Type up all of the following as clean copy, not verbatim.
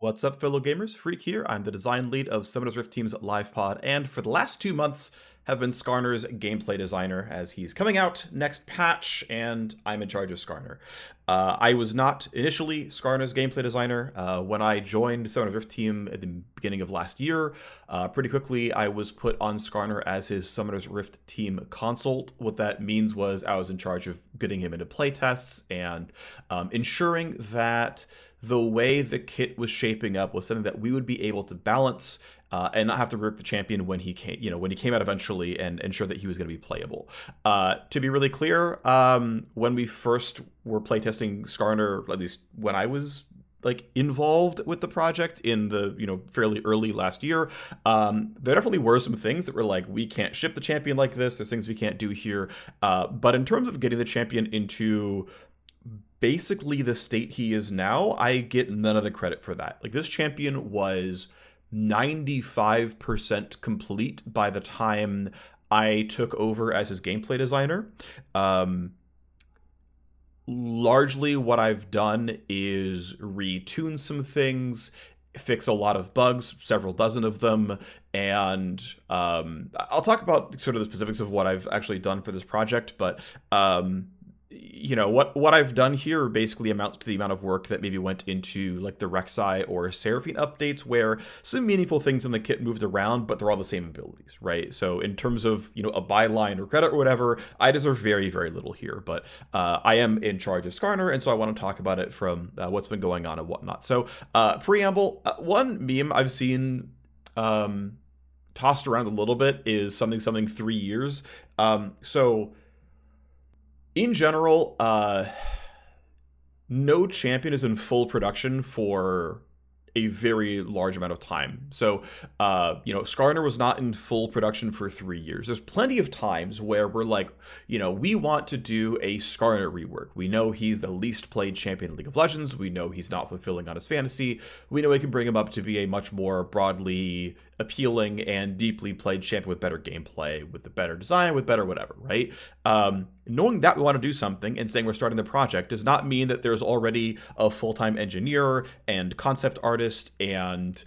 What's up, fellow gamers? Phreak here. I'm the design lead of Summoners Rift Team's live pod, and for the last 2 months have been Skarner's gameplay designer, as he's coming out next patch, and I'm in charge of Skarner. I was not initially Skarner's gameplay designer. When I joined Summoners Rift Team at the beginning of last year, pretty quickly I was put on Skarner as his Summoners Rift Team consult. What that means was I was in charge of getting him into playtests and ensuring that the way the kit was shaping up was something that we would be able to balance and not have to rip the champion when he came, when he came out eventually, and ensure that he was going to be playable. To be really clear, when we first were playtesting Skarner, at least when I was involved with the project in the fairly early last year, there definitely were some things that were like, we can't ship the champion like this, there's things we can't do here, but in terms of getting the champion into basically the state he is now, I get none of the credit for that. Like, this champion was 95% complete by the time I took over as his gameplay designer. Largely what I've done is retune some things, fix a lot of bugs, several dozen of them, and I'll talk about sort of the specifics of what I've actually done for this project, but what I've done here basically amounts to the amount of work that maybe went into like the Rek'Sai or Seraphine updates, where some meaningful things in the kit moved around, but they're all the same abilities, right? So in terms of a byline or credit or whatever, I deserve very, very little here, but I am in charge of Skarner, and so I want to talk about it from what's been going on and whatnot. So preamble, one meme I've seen tossed around a little bit is something 3 years. So in general, no champion is in full production for a very large amount of time. So, Skarner was not in full production for 3 years. There's plenty of times where we're like, we want to do a Skarner rework. We know he's the least played champion in League of Legends. We know he's not fulfilling on his fantasy. We know we can bring him up to be a much more broadly appealing and deeply played champion with better gameplay, with the better design, with better whatever, right? Knowing that we want to do something and saying we're starting the project does not mean that there's already a full-time engineer and concept artist and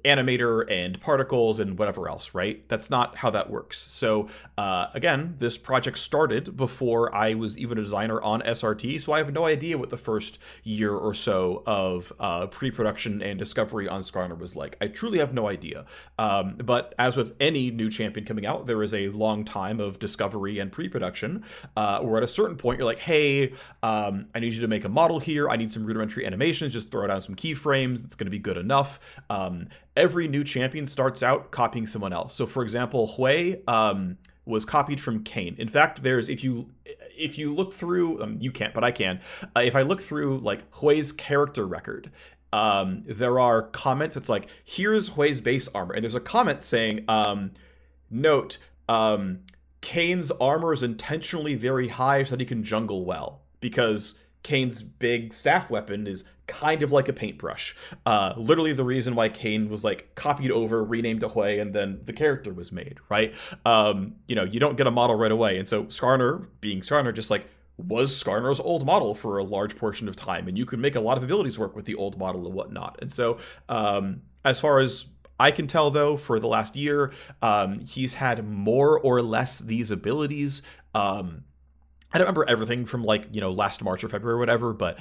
animator and particles and whatever else, right? That's not how that works. So again, this project started before I was even a designer on SRT, so I have no idea what the first year or so of pre-production and discovery on Skarner was like. I truly have no idea. But as with any new champion coming out, there is a long time of discovery and pre-production, where at a certain point you're like, hey, I need you to make a model here, I need some rudimentary animations, just throw down some keyframes, it's going to be good enough. Every new champion starts out copying someone else. So, for example, Hui was copied from Kayn. In fact, there's if you look through, you can't, but I can. If I look through like Hui's character record, there are comments. It's like, here's Hui's base armor, and there's a comment saying, note, Kayn's armor is intentionally very high so that he can jungle well, because Kayn's big staff weapon is kind of like a paintbrush. Literally the reason why Kayn was like copied over, renamed to Hui, and then the character was made, right? You don't get a model right away. And so Skarner, being Skarner, just like was Skarner's old model for a large portion of time. And you could make a lot of abilities work with the old model and whatnot. And so as far as I can tell, though, for the last year, he's had more or less these abilities. I don't remember everything from last March or February or whatever, but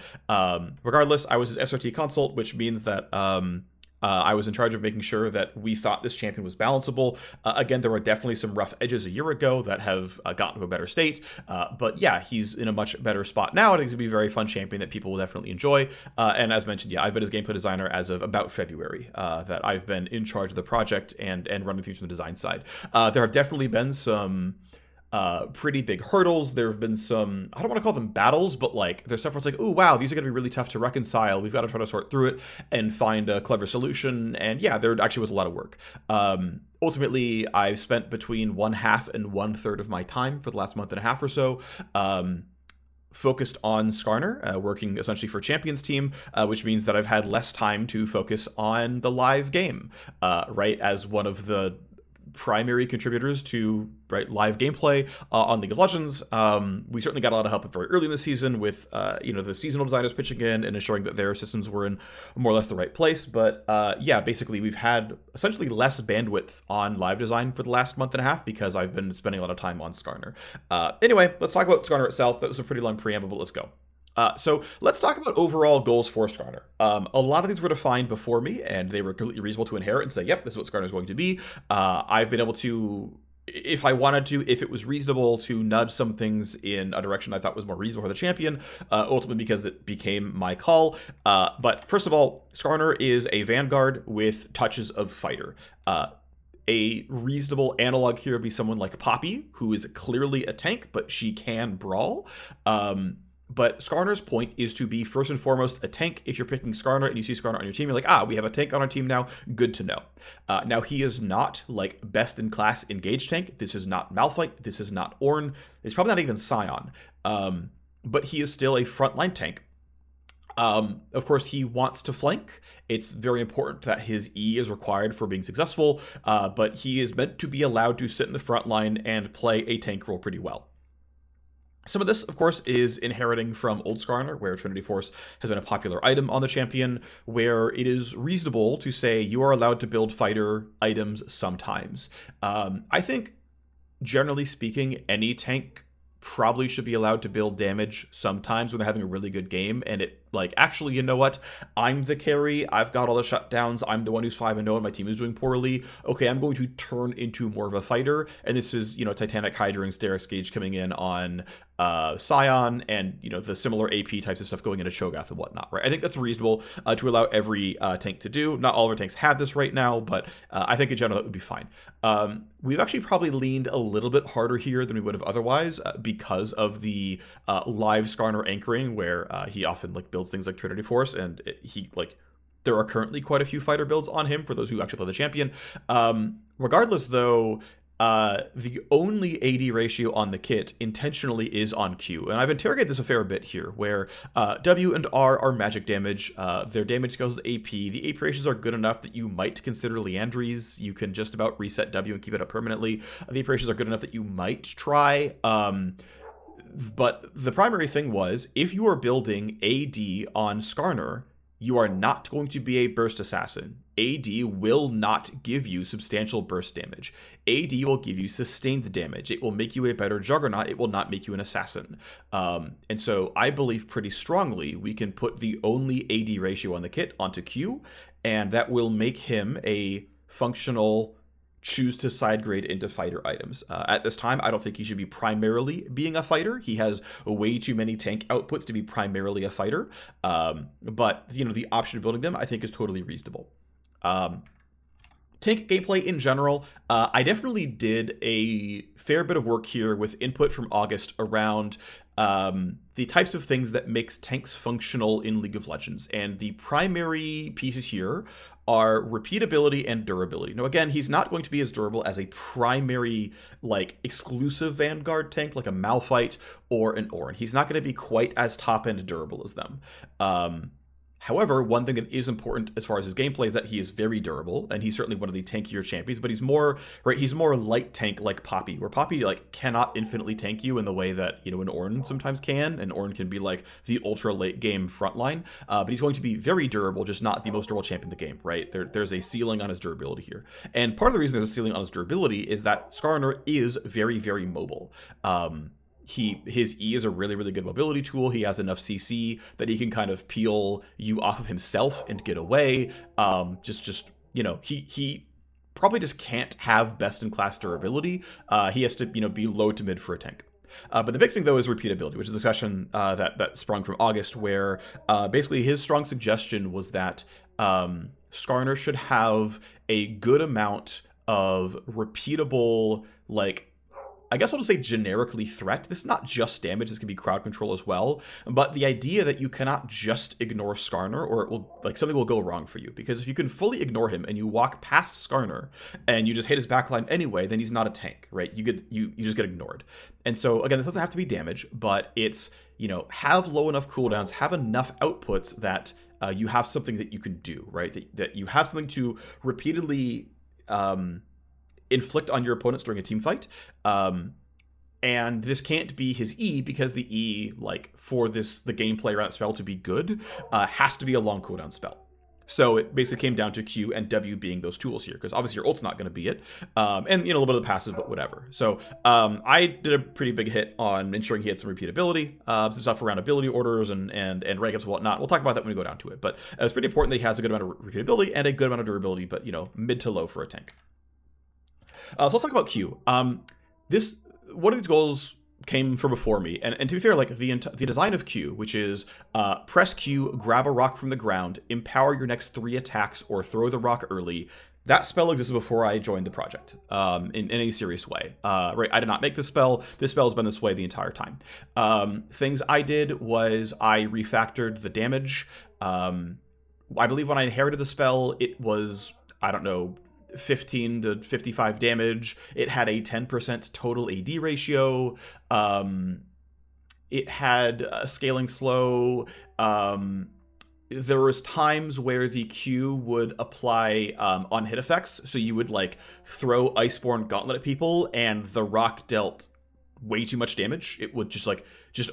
regardless, I was his SRT consult, which means that I was in charge of making sure that we thought this champion was balanceable. Again, there were definitely some rough edges a year ago that have gotten to a better state, but yeah, he's in a much better spot now. I think it's going to be a very fun champion that people will definitely enjoy. And as mentioned, yeah, I've been his gameplay designer as of about February, that I've been in charge of the project and running things from the design side. There have definitely been some pretty big hurdles. There have been some, I don't want to call them battles, but like there's stuff where it's like, oh wow, these are going to be really tough to reconcile. We've got to try to sort through it and find a clever solution. And yeah, there actually was a lot of work. Ultimately, I've spent between 1/2 and 1/3 of my time for the last month and a half or so focused on Skarner, working essentially for Champions team, which means that I've had less time to focus on the live game, right? As one of the primary contributors to live gameplay on League of Legends. We certainly got a lot of help very early in the season with the seasonal designers pitching in and ensuring that their systems were in more or less the right place. But yeah, basically we've had essentially less bandwidth on live design for the last month and a half because I've been spending a lot of time on Skarner. Anyway, let's talk about Skarner itself. That was a pretty long preamble, but let's go. So let's talk about overall goals for Skarner. A lot of these were defined before me, and they were completely reasonable to inherit and say, yep, this is what Skarner is going to be. I've been able to, if I wanted to, if it was reasonable, to nudge some things in a direction I thought was more reasonable for the champion, ultimately because it became my call. But first of all, Skarner is a Vanguard with touches of Fighter. A reasonable analog here would be someone like Poppy, who is clearly a tank, but she can brawl. But Skarner's point is to be first and foremost a tank. If you're picking Skarner and you see Skarner on your team, you're like, we have a tank on our team now. Good to know. Now, he is not like best in class engaged tank. This is not Malphite. This is not Ornn. It's probably not even Scion. But he is still a frontline tank. Of course, he wants to flank. It's very important that his E is required for being successful, but he is meant to be allowed to sit in the front line and play a tank role pretty well. Some of this, of course, is inheriting from old Skarner, where Trinity Force has been a popular item on the champion, where it is reasonable to say you are allowed to build fighter items sometimes. I think, generally speaking, any tank probably should be allowed to build damage sometimes when they're having a really good game, and it, like, actually, you know what? I'm the carry, I've got all the shutdowns, I'm the one who's 5-0 and my team is doing poorly. Okay, I'm going to turn into more of a fighter, and this is, Titanic Hydra and Steris Gage coming in on Scion, and, the similar AP types of stuff going into Cho'Gath and whatnot, right? I think that's reasonable to allow every tank to do. Not all of our tanks have this right now, but I think in general that would be fine. We've actually probably leaned a little bit harder here than we would have otherwise because of the live Skarner anchoring, where he often builds things like Trinity Force, and there are currently quite a few fighter builds on him for those who actually play the champion. Regardless, though, the only AD ratio on the kit intentionally is on Q, and I've interrogated this a fair bit here, where W and R are magic damage. Their damage scales is AP. The AP ratios are good enough that you might consider Liandry's. You can just about reset W and keep it up permanently. The AP ratios are good enough that you might try. But the primary thing was, if you are building AD on Skarner, you are not going to be a burst assassin. AD will not give you substantial burst damage. AD will give you sustained damage. It will make you a better Juggernaut. It will not make you an assassin. And so I believe pretty strongly we can put the only AD ratio on the kit onto Q, and that will make him a functional choose to side grade into fighter items. At this time, I don't think he should be primarily being a fighter. He has way too many tank outputs to be primarily a fighter. But the option of building them, I think, is totally reasonable. Tank gameplay in general, I definitely did a fair bit of work here with input from August around the types of things that makes tanks functional in League of Legends. And the primary pieces here are repeatability and durability. Now, again, he's not going to be as durable as a primary, exclusive Vanguard tank, like a Malphite or an Ornn. He's not going to be quite as top-end durable as them. However, one thing that is important as far as his gameplay is that he is very durable, and he's certainly one of the tankier champions, but he's more light tank like Poppy, where Poppy cannot infinitely tank you in the way that, an Ornn sometimes can, and Ornn can be the ultra late game frontline, but he's going to be very durable, just not the most durable champion in the game, right? There's a ceiling on his durability here. And part of the reason there's a ceiling on his durability is that Skarner is very, very mobile. His E is a really, really good mobility tool. He has enough CC that he can kind of peel you off of himself and get away. He probably just can't have best in class durability. He has to, be low to mid for a tank. But the big thing, though, is repeatability, which is a discussion that sprung from August, where basically his strong suggestion was that Skarner should have a good amount of repeatable, I guess I'll just say generically threat. This is not just damage, this can be crowd control as well. But the idea that you cannot just ignore Skarner, or it will something will go wrong for you. Because if you can fully ignore him and you walk past Skarner and you just hit his backline anyway, then he's not a tank, right? You just get ignored. And so again, this doesn't have to be damage, but it's, have low enough cooldowns, have enough outputs that you have something that you can do, right? That you have something to repeatedly inflict on your opponents during a team fight. And this can't be his E, because the E, like, for the gameplay around that spell to be good, has to be a long cooldown spell. So it basically came down to Q and W being those tools here, because obviously your ult's not going to be it, and a little bit of the passive, but whatever. So I did a pretty big hit on ensuring he had some repeatability, some stuff around ability orders and rank ups and whatnot. We'll talk about that when we go down to it, but it's pretty important that he has a good amount of repeatability and a good amount of durability, but mid to low for a tank. So let's talk about Q. One of these goals came from before me, and to be fair, like the design of Q, which is press Q, grab a rock from the ground, empower your next 3 attacks, or throw the rock early. That spell existed before I joined the project in any serious way. Right, I did not make this spell. This spell has been this way the entire time. Things I did was I refactored the damage. I believe when I inherited the spell, it was, I don't know, 15 to 55 damage. It had a 10% total AD ratio. It had a scaling slow. There was times where the Q would apply on hit effects, so you would like throw Iceborne Gauntlet at people, and the rock dealt way too much damage. It would just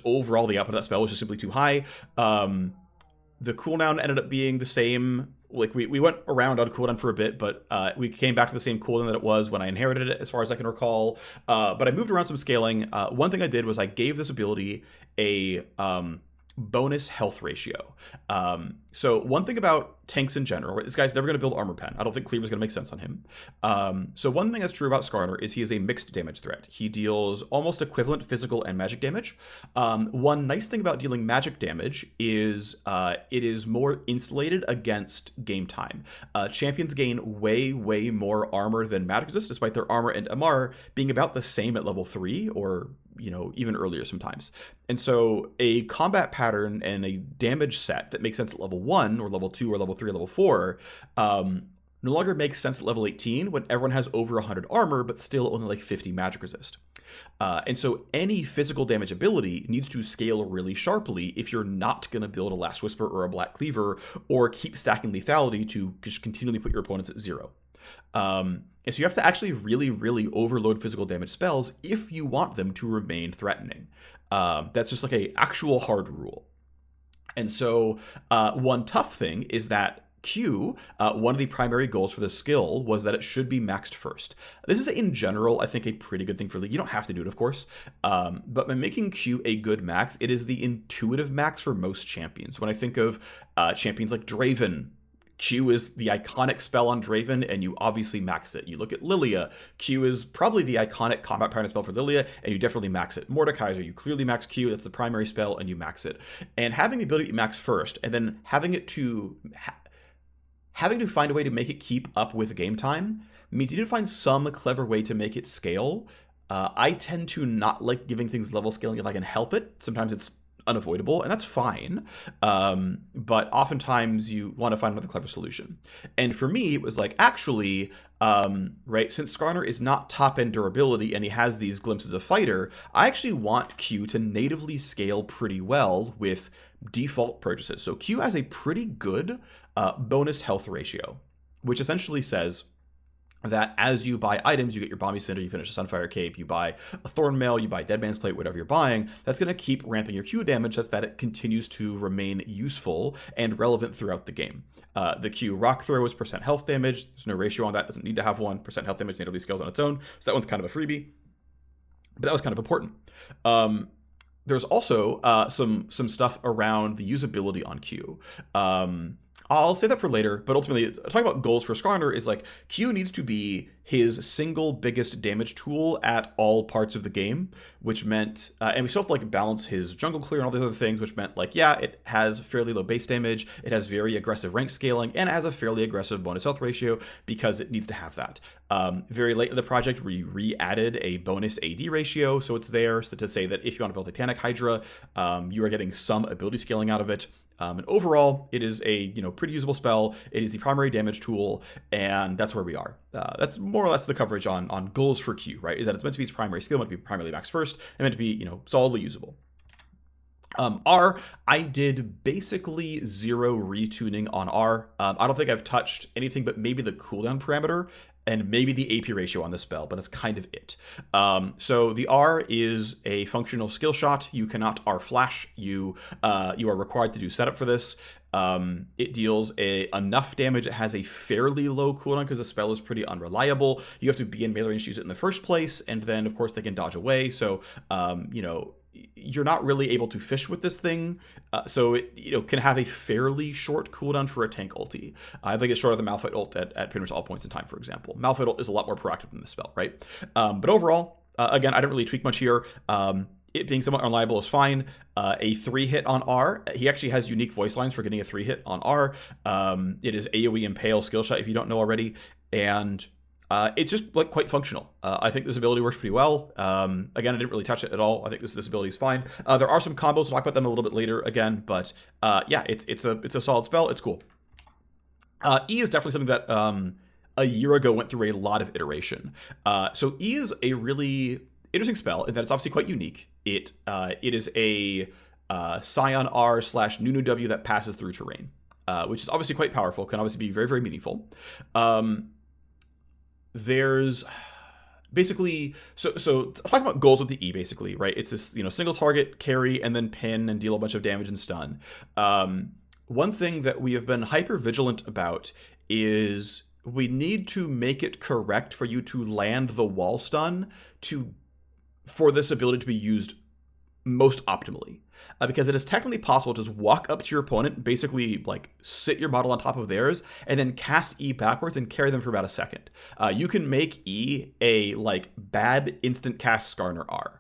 overall the output of that spell was just simply too high. The cooldown ended up being the same. Like we went around on cooldown for a bit, but we came back to the same cooldown that it was when I inherited it, as far as I can recall. But I moved around some scaling. One thing I did was I gave this ability a bonus health ratio. So one thing about tanks in general, right, this guy's never going to build armor pen. I don't think Cleaver's going to make sense on him. So one thing that's true about Skarner is he is a mixed damage threat. He deals almost equivalent physical and magic damage. One nice thing about dealing magic damage is it is more insulated against game time. Champions gain way more armor than magic resist, despite their armor and MR being about the same at level 3, or even earlier sometimes. And so a combat pattern and a damage set that makes sense at level 1 or level 2 or level 3 or level 4 no longer makes sense at level 18 when everyone has over 100 armor but still only like 50 magic resist. And so any physical damage ability needs to scale really sharply if you're not going to build a Last Whisper or a Black Cleaver, or keep stacking lethality to just continually put your opponents at 0. And so you have to actually really overload physical damage spells if you want them to remain threatening. That's just like a actual hard rule. And so one tough thing is that Q, one of the primary goals for this skill was that it should be maxed first. This is, in general, I think, a pretty good thing for League. You don't have to do it, of course, but by making Q a good max, it is the intuitive max for most champions. When I think of champions like Draven, Q is the iconic spell on Draven, and you obviously max it. You look at Lilia, Q is probably the iconic combat pattern spell for Lilia, and you definitely max it. Mordekaiser, you clearly max Q, that's the primary spell, and you max it. And having the ability to max first, and then having to find a way to make it keep up with game time means you need to find some clever way to make it scale. I tend to not like giving things level scaling if I can help it. Sometimes it's unavoidable, and that's fine, but oftentimes you want to find another clever solution. And for me, it was like, actually, right, since Skarner is not top-end durability and he has these glimpses of fighter, I actually want Q to natively scale pretty well with default purchases. So Q has a pretty good bonus health ratio, which essentially says that as you buy items, you get your Bomby Cinder, you finish a Sunfire Cape, you buy a Thorn Mail, you buy Dead Man's Plate, whatever you're buying, that's going to keep ramping your Q damage such that it continues to remain useful and relevant throughout the game. The Q Rock Throw is % health damage. There's no ratio on that. Doesn't need to have one. % health damage natively scales on its own. So that one's kind of a freebie. But that was kind of important. There's also some stuff around the usability on Q. I'll say that for later, but ultimately, talking about goals for Skarner is like, Q needs to be his single biggest damage tool at all parts of the game, which meant, and we still have to like balance his jungle clear and all these other things, which meant like, yeah, it has fairly low base damage, it has very aggressive rank scaling, and it has a fairly aggressive bonus health ratio because it needs to have that. Very late in the project, we re-added a bonus AD ratio, so it's there so to say that if you want to build Titanic Hydra, you are getting some ability scaling out of it. And overall, it is a pretty usable spell. It is the primary damage tool, and that's where we are. That's more or less the coverage on goals for Q, right? Is that it's meant to be its primary skill, meant to be primarily max first, and meant to be solidly usable. R, I did basically 0 retuning on R. I don't think I've touched anything but maybe the cooldown parameter, and maybe the AP ratio on the spell, but that's kind of it. So the R is a functional skill shot. You cannot R flash. You are required to do setup for this. It deals enough damage. It has a fairly low cooldown because the spell is pretty unreliable. You have to be in melee range to use it in the first place, and then of course they can dodge away. So you're not really able to fish with this thing. So it can have a fairly short cooldown for a tank ulti. I think it's shorter than Malphite ult at pretty much all points in time, for example. Malphite ult is a lot more proactive than the spell, right? But overall, again, I didn't really tweak much here. It being somewhat unreliable is fine. A 3-hit on R. He actually has unique voice lines for getting a 3-hit on R. It is AoE Impale skill shot if you don't know already. And it's just like quite functional. I think this ability works pretty well. Again, I didn't really touch it at all. I think this ability is fine. There are some combos. We'll talk about them a little bit later again. But yeah, it's a solid spell. It's cool. E is definitely something that a year ago went through a lot of iteration. So E is a really interesting spell in that it's obviously quite unique. It is a Scion R / Nunu W that passes through terrain, which is obviously quite powerful, can obviously be very, very meaningful. There's basically, so talking about goals with the E, basically, right? It's this, single target, carry, and then pin and deal a bunch of damage and stun. One thing that we have been hyper vigilant about is we need to make it correct for you to land the wall stun for this ability to be used most optimally. Because it is technically possible to just walk up to your opponent, basically like sit your model on top of theirs, and then cast E backwards and carry them for about a second. You can make E a bad instant cast Skarner R.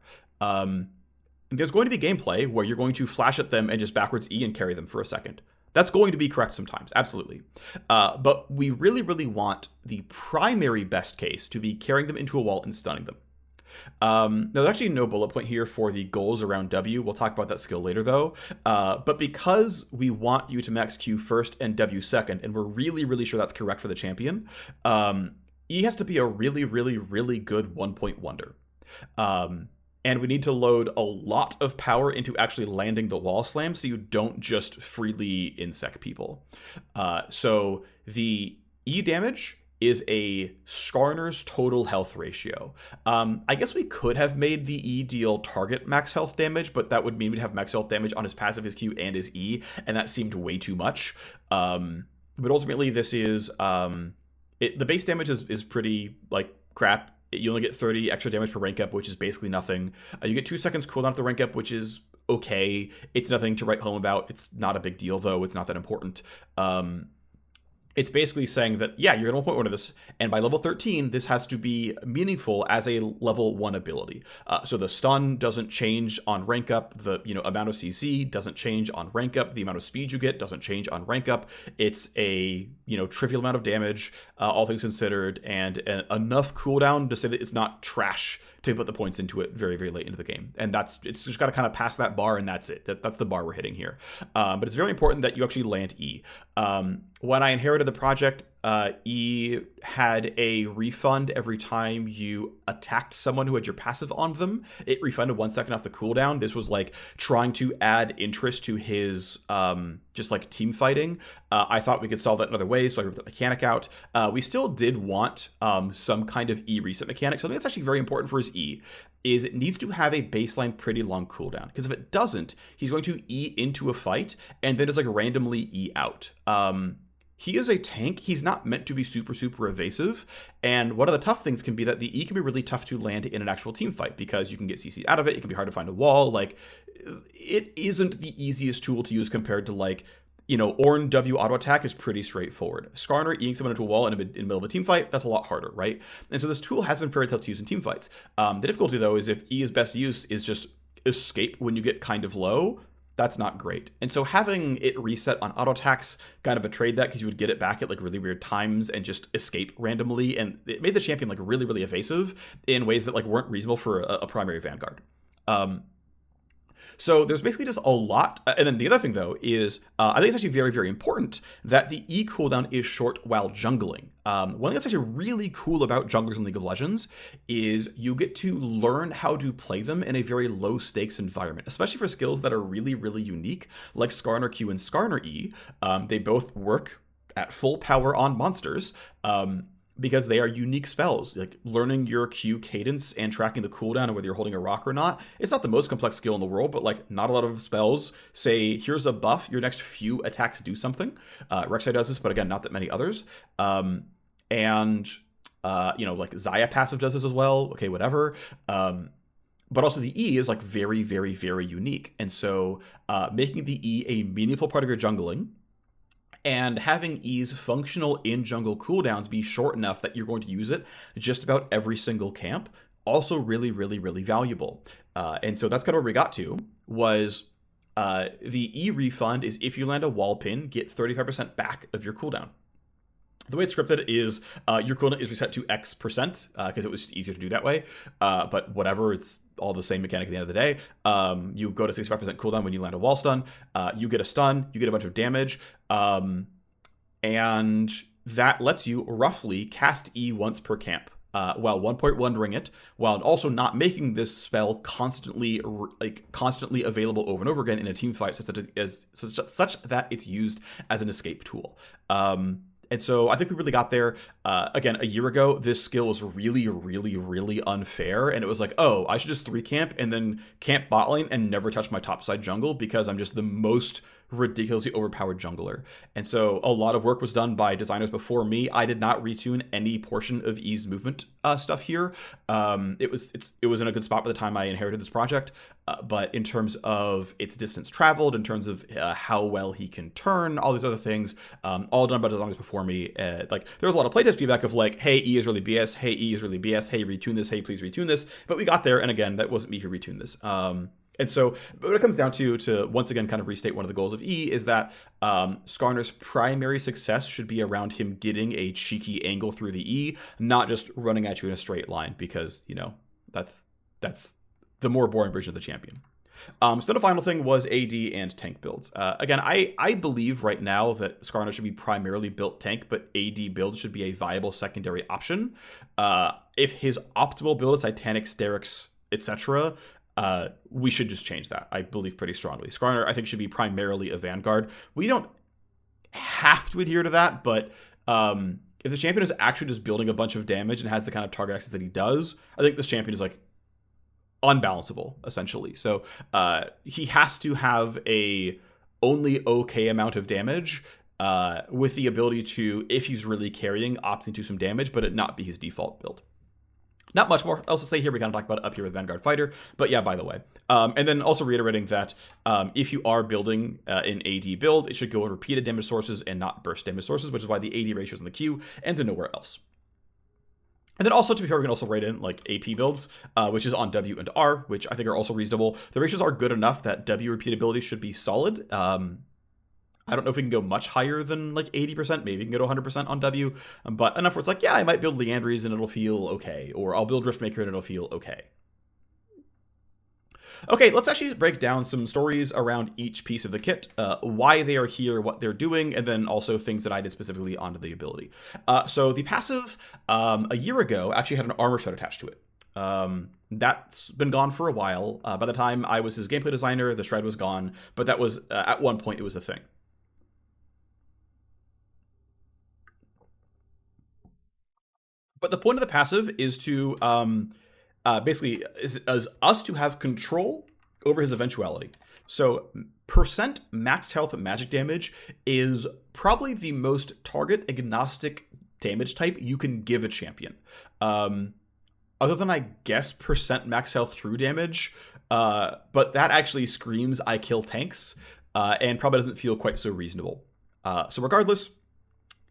There's going to be gameplay where you're going to flash at them and just backwards E and carry them for a second. That's going to be correct sometimes, absolutely. But we really, really want the primary best case to be carrying them into a wall and stunning them. Now, there's actually no bullet point here for the goals around W. We'll talk about that skill later, though. But because we want you to max Q first and W second, and we're really, really sure that's correct for the champion, E has to be a really, really, really good 1-point wonder. And we need to load a lot of power into actually landing the wall slam so you don't just freely insect people. So the E damage is a Skarner's total health ratio. I guess we could have made the E deal target max health damage, but that would mean we'd have max health damage on his passive, his Q, and his E, and that seemed way too much. But ultimately, this is... the base damage is pretty, crap. You only get 30 extra damage per rank up, which is basically nothing. You get 2 seconds cooldown at the rank up, which is okay. It's nothing to write home about. It's not a big deal, though. It's not that important. It's basically saying that, yeah, you're going to 1-point wonder this, and by level 13, this has to be meaningful as a level 1 ability. So the stun doesn't change on rank up, the amount of CC doesn't change on rank up, the amount of speed you get doesn't change on rank up. It's a trivial amount of damage, all things considered, and enough cooldown to say that it's not trash to put the points into it very, very late into the game. And it's just got to kind of pass that bar, and that's it. That's the bar we're hitting here. But it's very important that you actually land E. When I inherited the project, E had a refund every time you attacked someone who had your passive on them. It refunded 1 second off the cooldown. This was trying to add interest to his just team fighting. I thought we could solve that in other ways, so I ripped the mechanic out. We still did want some kind of E reset mechanic. Something that's actually very important for his E is it needs to have a baseline pretty long cooldown, because if it doesn't, he's going to E into a fight and then just randomly E out. He is a tank. He's not meant to be super, super evasive. And one of the tough things can be that the E can be really tough to land in an actual team fight because you can get CC'd out of it. It can be hard to find a wall. It isn't the easiest tool to use compared to Ornn W auto attack is pretty straightforward. Skarner eating someone into a wall in the middle of a team fight, that's a lot harder, right? And so this tool has been very tough to use in team fights. The difficulty, though, is if E's best use is just escape when you get kind of low, that's not great. And so having it reset on auto attacks kind of betrayed that, because you would get it back at really weird times and just escape randomly, and it made the champion really, really evasive in ways that weren't reasonable for a primary Vanguard. So there's basically just a lot. And then the other thing, though, is I think it's actually very, very important that the E cooldown is short while jungling. One thing that's actually really cool about junglers in League of Legends is you get to learn how to play them in a very low stakes environment, especially for skills that are really, really unique, like Skarner Q and Skarner E. They both work at full power on monsters. because they are unique spells. Like learning your Q cadence and tracking the cooldown and whether you're holding a rock or not, it's not the most complex skill in the world, but like not a lot of spells say, here's a buff, your next few attacks do something. Rek'Sai does this, but again, not that many others. And like Zaya passive does this as well. Okay, whatever. But also the E is like very, very, very unique. And so making the E a meaningful part of your jungling and having E's functional in jungle cooldowns be short enough that you're going to use it just about every single camp, also really, really, really valuable. And so that's kind of where we got to, was the E refund is if you land a wall pin, get 35% back of your cooldown. The way it's scripted is your cooldown is reset to X%, because it was just easier to do that way. But whatever, it's all the same mechanic at the end of the day. You go to 65% cooldown when you land a wall stun. You get a stun, you get a bunch of damage. And that lets you roughly cast E once per camp. While 1.1 ring it, while also not making this spell constantly available over and over again in a team fight, such that it's used as an escape tool. And so I think we really got there. Again, a year ago, this skill was really, really, really unfair. And it was like, oh, I should just 3-camp and then camp bot lane and never touch my topside jungle because I'm just the most ridiculously overpowered jungler. And so a lot of work was done by designers before me. I did not retune any portion of E's movement stuff here. It was in a good spot by the time I inherited this project. But in terms of its distance traveled, in terms of how well he can turn, all these other things, all done by designers before me. Like there was a lot of playtest feedback of like, hey, E is really BS. Hey, E is really BS. Hey, retune this. Hey, please retune this. But we got there. And again, that wasn't me who retuned this. And so what it comes down to once again kind of restate one of the goals of E is that Skarner's primary success should be around him getting a cheeky angle through the E, not just running at you in a straight line, because, that's the more boring version of the champion. So then the final thing was AD and tank builds. Again, I believe right now that Skarner should be primarily built tank, but AD build should be a viable secondary option. If his optimal build is Titanic, Sterix, etc., we should just change that. I believe pretty strongly. Skarner, I think, should be primarily a Vanguard. We don't have to adhere to that, but if the champion is actually just building a bunch of damage and has the kind of target access that he does, I think this champion is like unbalanceable, essentially. So he has to have a only okay amount of damage with the ability to, if he's really carrying, opt into some damage, but it not be his default build. Not much more else to say here. We kind of talked about it up here with Vanguard Fighter. But yeah, by the way. And then also reiterating that if you are building an AD build, it should go in repeated damage sources and not burst damage sources, which is why the AD ratio is in the queue and to nowhere else. And then also, to be fair, we can also write in like AP builds, which is on W and R, which I think are also reasonable. The ratios are good enough that W repeatability should be solid. I don't know if we can go much higher than like 80%. Maybe we can go to 100% on W, but enough where it's like, yeah, I might build Leandries and it'll feel okay, or I'll build Riftmaker and it'll feel okay. Okay, let's actually break down some stories around each piece of the kit, why they are here, what they're doing, and then also things that I did specifically onto the ability. So the passive, a year ago, actually had an armor shred attached to it. That's been gone for a while. By the time I was his gameplay designer, the shred was gone, but that was, at one point, it was a thing. But the point of the passive is to basically is us to have control over his eventuality. So percent max health magic damage is probably the most target agnostic damage type you can give a champion. Other than, I guess, percent max health true damage, but that actually screams I kill tanks and probably doesn't feel quite so reasonable. So regardless,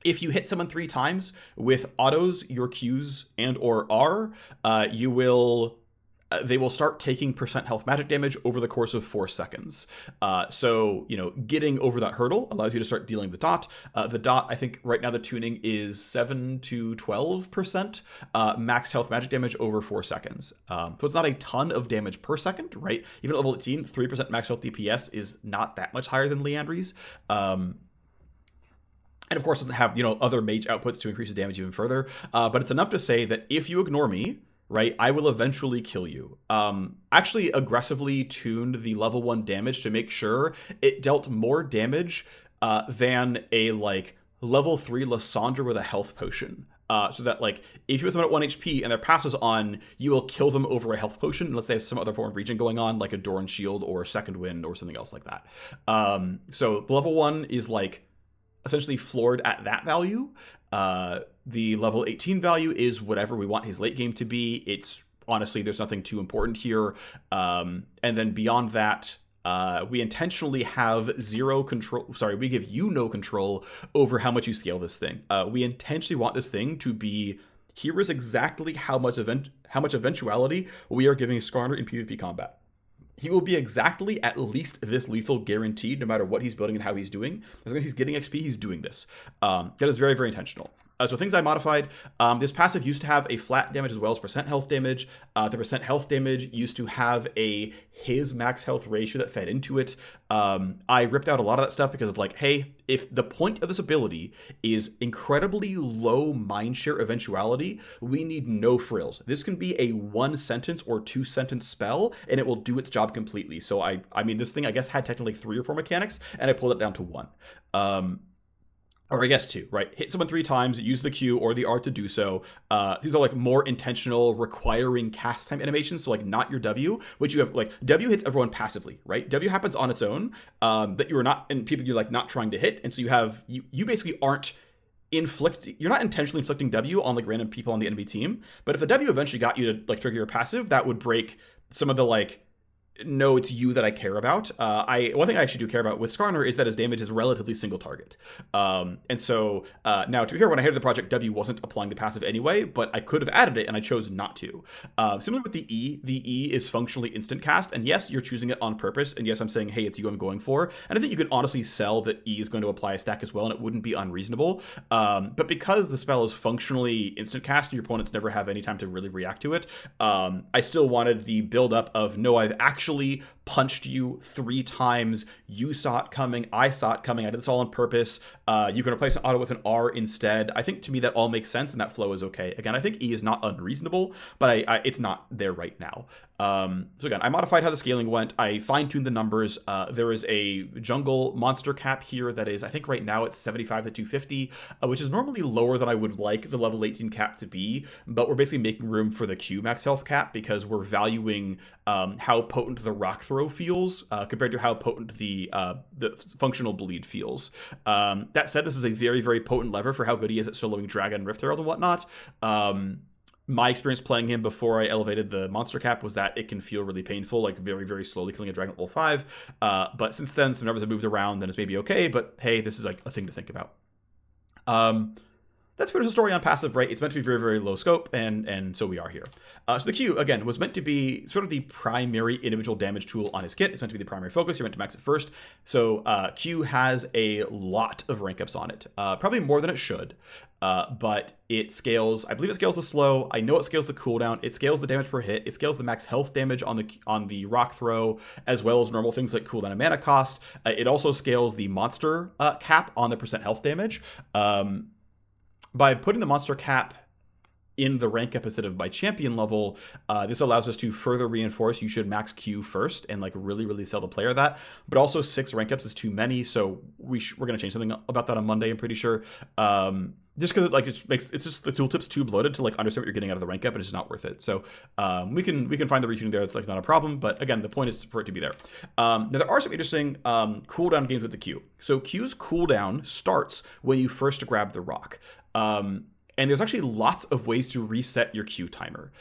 if you hit someone 3 times with autos, your Qs, and or R, they will start taking percent health magic damage over the course of 4 seconds. So, getting over that hurdle allows you to start dealing the dot. The dot, I think right now the tuning is 7 to 12% max health magic damage over 4 seconds. So it's not a ton of damage per second, right? Even at level 18, 3% max health DPS is not that much higher than Leandries. And of course, doesn't have, other mage outputs to increase his damage even further. But it's enough to say that if you ignore me, right, I will eventually kill you. Actually aggressively tuned the level 1 damage to make sure it dealt more damage than a, level 3 Lysandra with a health potion. so that like if you put someone at 1 HP and their pass is on, you will kill them over a health potion unless they have some other form of region going on, like a Doran Shield or Second Wind or something else like that. So the level 1 is like essentially floored at that value. The level 18 value is whatever we want his late game to be. It's honestly, there's nothing too important here. And then beyond that, we intentionally have zero control. Sorry, we give you no control over how much you scale this thing. We intentionally want this thing to be, here is exactly how much eventuality we are giving Skarner in PvP combat. He will be exactly at least this lethal guaranteed, no matter what he's building and how he's doing. As long as he's getting XP, he's doing this. That is very, very intentional. So things I modified, this passive used to have a flat damage as well as percent health damage. The percent health damage used to have his max health ratio that fed into it. I ripped out a lot of that stuff because it's like, hey, if the point of this ability is incredibly low mindshare eventuality, we need no frills. This can be a 1 sentence or 2 sentence spell, and it will do its job completely. So I mean, this thing I guess had technically 3 or 4 mechanics, and I pulled it down to 1. Or I guess 2, right? Hit someone 3 times, use the Q or the R to do so. These are like more intentional, requiring cast time animations, so like not your W, which you have like W hits everyone passively, right? W happens on its own, that you are not, and people you're like not trying to hit, and so you basically aren't you're not intentionally inflicting W on like random people on the enemy team. But if the W eventually got you to like trigger your passive, that would break some of the like, no, it's you that I care about. One thing I actually do care about with Skarner is that his damage is relatively single target. And so now, to be fair, when I headed the project, W wasn't applying the passive anyway, but I could have added it and I chose not to. Similar with the E is functionally instant cast. And yes, you're choosing it on purpose. And yes, I'm saying, hey, it's you I'm going for. And I think you could honestly sell that E is going to apply a stack as well, and it wouldn't be unreasonable. But because the spell is functionally instant cast and your opponents never have any time to really react to it, I still wanted the build up of, no, I've actually punched you 3 times. You saw it coming. I saw it coming. I did this all on purpose. You can replace an auto with an R instead. I think to me that all makes sense and that flow is okay. Again, I think E is not unreasonable, but it's not there right now. So again, I modified how the scaling went. I fine-tuned the numbers. There is a jungle monster cap here that is, I think right now it's 75 to 250, which is normally lower than I would like the level 18 cap to be, but we're basically making room for the Q max health cap because we're valuing how potent the rock throw feels compared to how potent the functional bleed feels. That said, this is a very, very potent lever for how good he is at soloing Dragon, Rift Herald, and whatnot. My experience playing him before I elevated the monster cap was that it can feel really painful, like very, very slowly killing a dragon at level 5. But since then, some numbers have moved around, then it's maybe okay, but hey, this is like a thing to think about. That's pretty much the story on passive, right? It's meant to be very, very low scope, and so we are here. So the Q, again, was meant to be sort of the primary individual damage tool on his kit. It's meant to be the primary focus. You're meant to max it first. So Q has a lot of rank ups on it, probably more than it should. But it scales, I believe it scales the slow. I know it scales the cooldown. It scales the damage per hit. It scales the max health damage on the rock throw, as well as normal things like cooldown and mana cost. It also scales the monster cap on the percent health damage. By putting the monster cap in the rank up instead of by champion level, this allows us to further reinforce you should max Q first and like really, really sell the player that. But also 6 rank ups is too many, so we're going to change something about that on Monday, I'm pretty sure. Just because like it's just the tooltip's too bloated to like understand what you're getting out of the rank up, and it's just not worth it. So we can find the retuning there. It's like not a problem, but again, the point is for it to be there. Now there are some interesting cooldown games with the Q. So Q's cooldown starts when you first grab the rock. And there's actually lots of ways to reset your Q timer.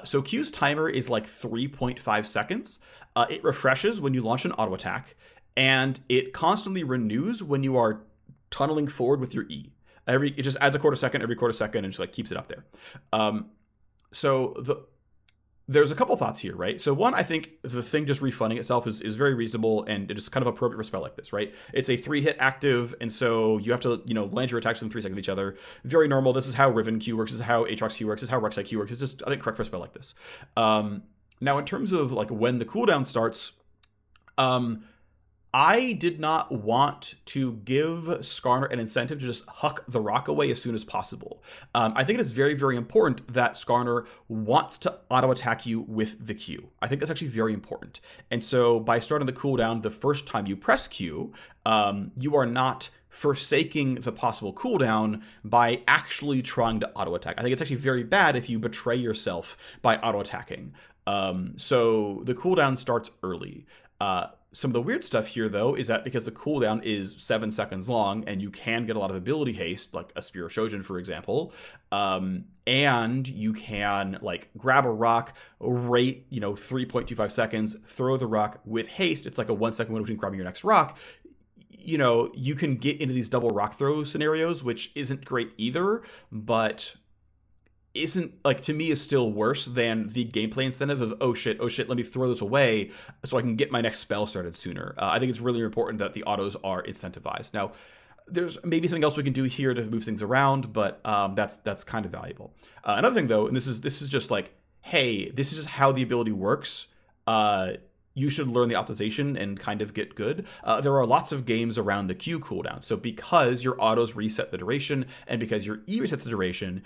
So Q's timer is like 3.5 seconds. It refreshes when you launch an auto attack, and it constantly renews when you are tunneling forward with your E. It just adds a quarter second every quarter second and just like keeps it up there. There's a couple thoughts here, right? So one, I think the thing just refunding itself is very reasonable and it's kind of appropriate for a spell like this, right? It's a 3-hit active, and so you have to, land your attacks within 3 seconds of each other. Very normal. This is how Riven Q works. This is how Aatrox Q works. This is how Rek'Sai Q works. It's just, I think, correct for a spell like this. Now, in terms of like when the cooldown starts, I did not want to give Skarner an incentive to just huck the rock away as soon as possible. I think it is very, very important that Skarner wants to auto-attack you with the Q. I think that's actually very important. And so by starting the cooldown the first time you press Q, you are not forsaking the possible cooldown by actually trying to auto-attack. I think it's actually very bad if you betray yourself by auto-attacking. So the cooldown starts early. Some of the weird stuff here, though, is that because the cooldown is 7 seconds long and you can get a lot of ability haste, like a Spear of Shojin, for example, and you can like grab a rock, rate 3.25 seconds, throw the rock with haste. It's like a 1 second window between grabbing your next rock. You can get into these double rock throw scenarios, which isn't great either, but isn't, like, to me is still worse than the gameplay incentive of oh shit, let me throw this away so I can get my next spell started sooner. I think it's really important that the autos are incentivized. Now there's maybe something else we can do here to move things around, but that's kind of valuable. Another thing though, and this is just like, hey, this is just how the ability works. You should learn the optimization and kind of get good. There are lots of games around the Q cooldown. So because your autos reset the duration and because your E resets the duration,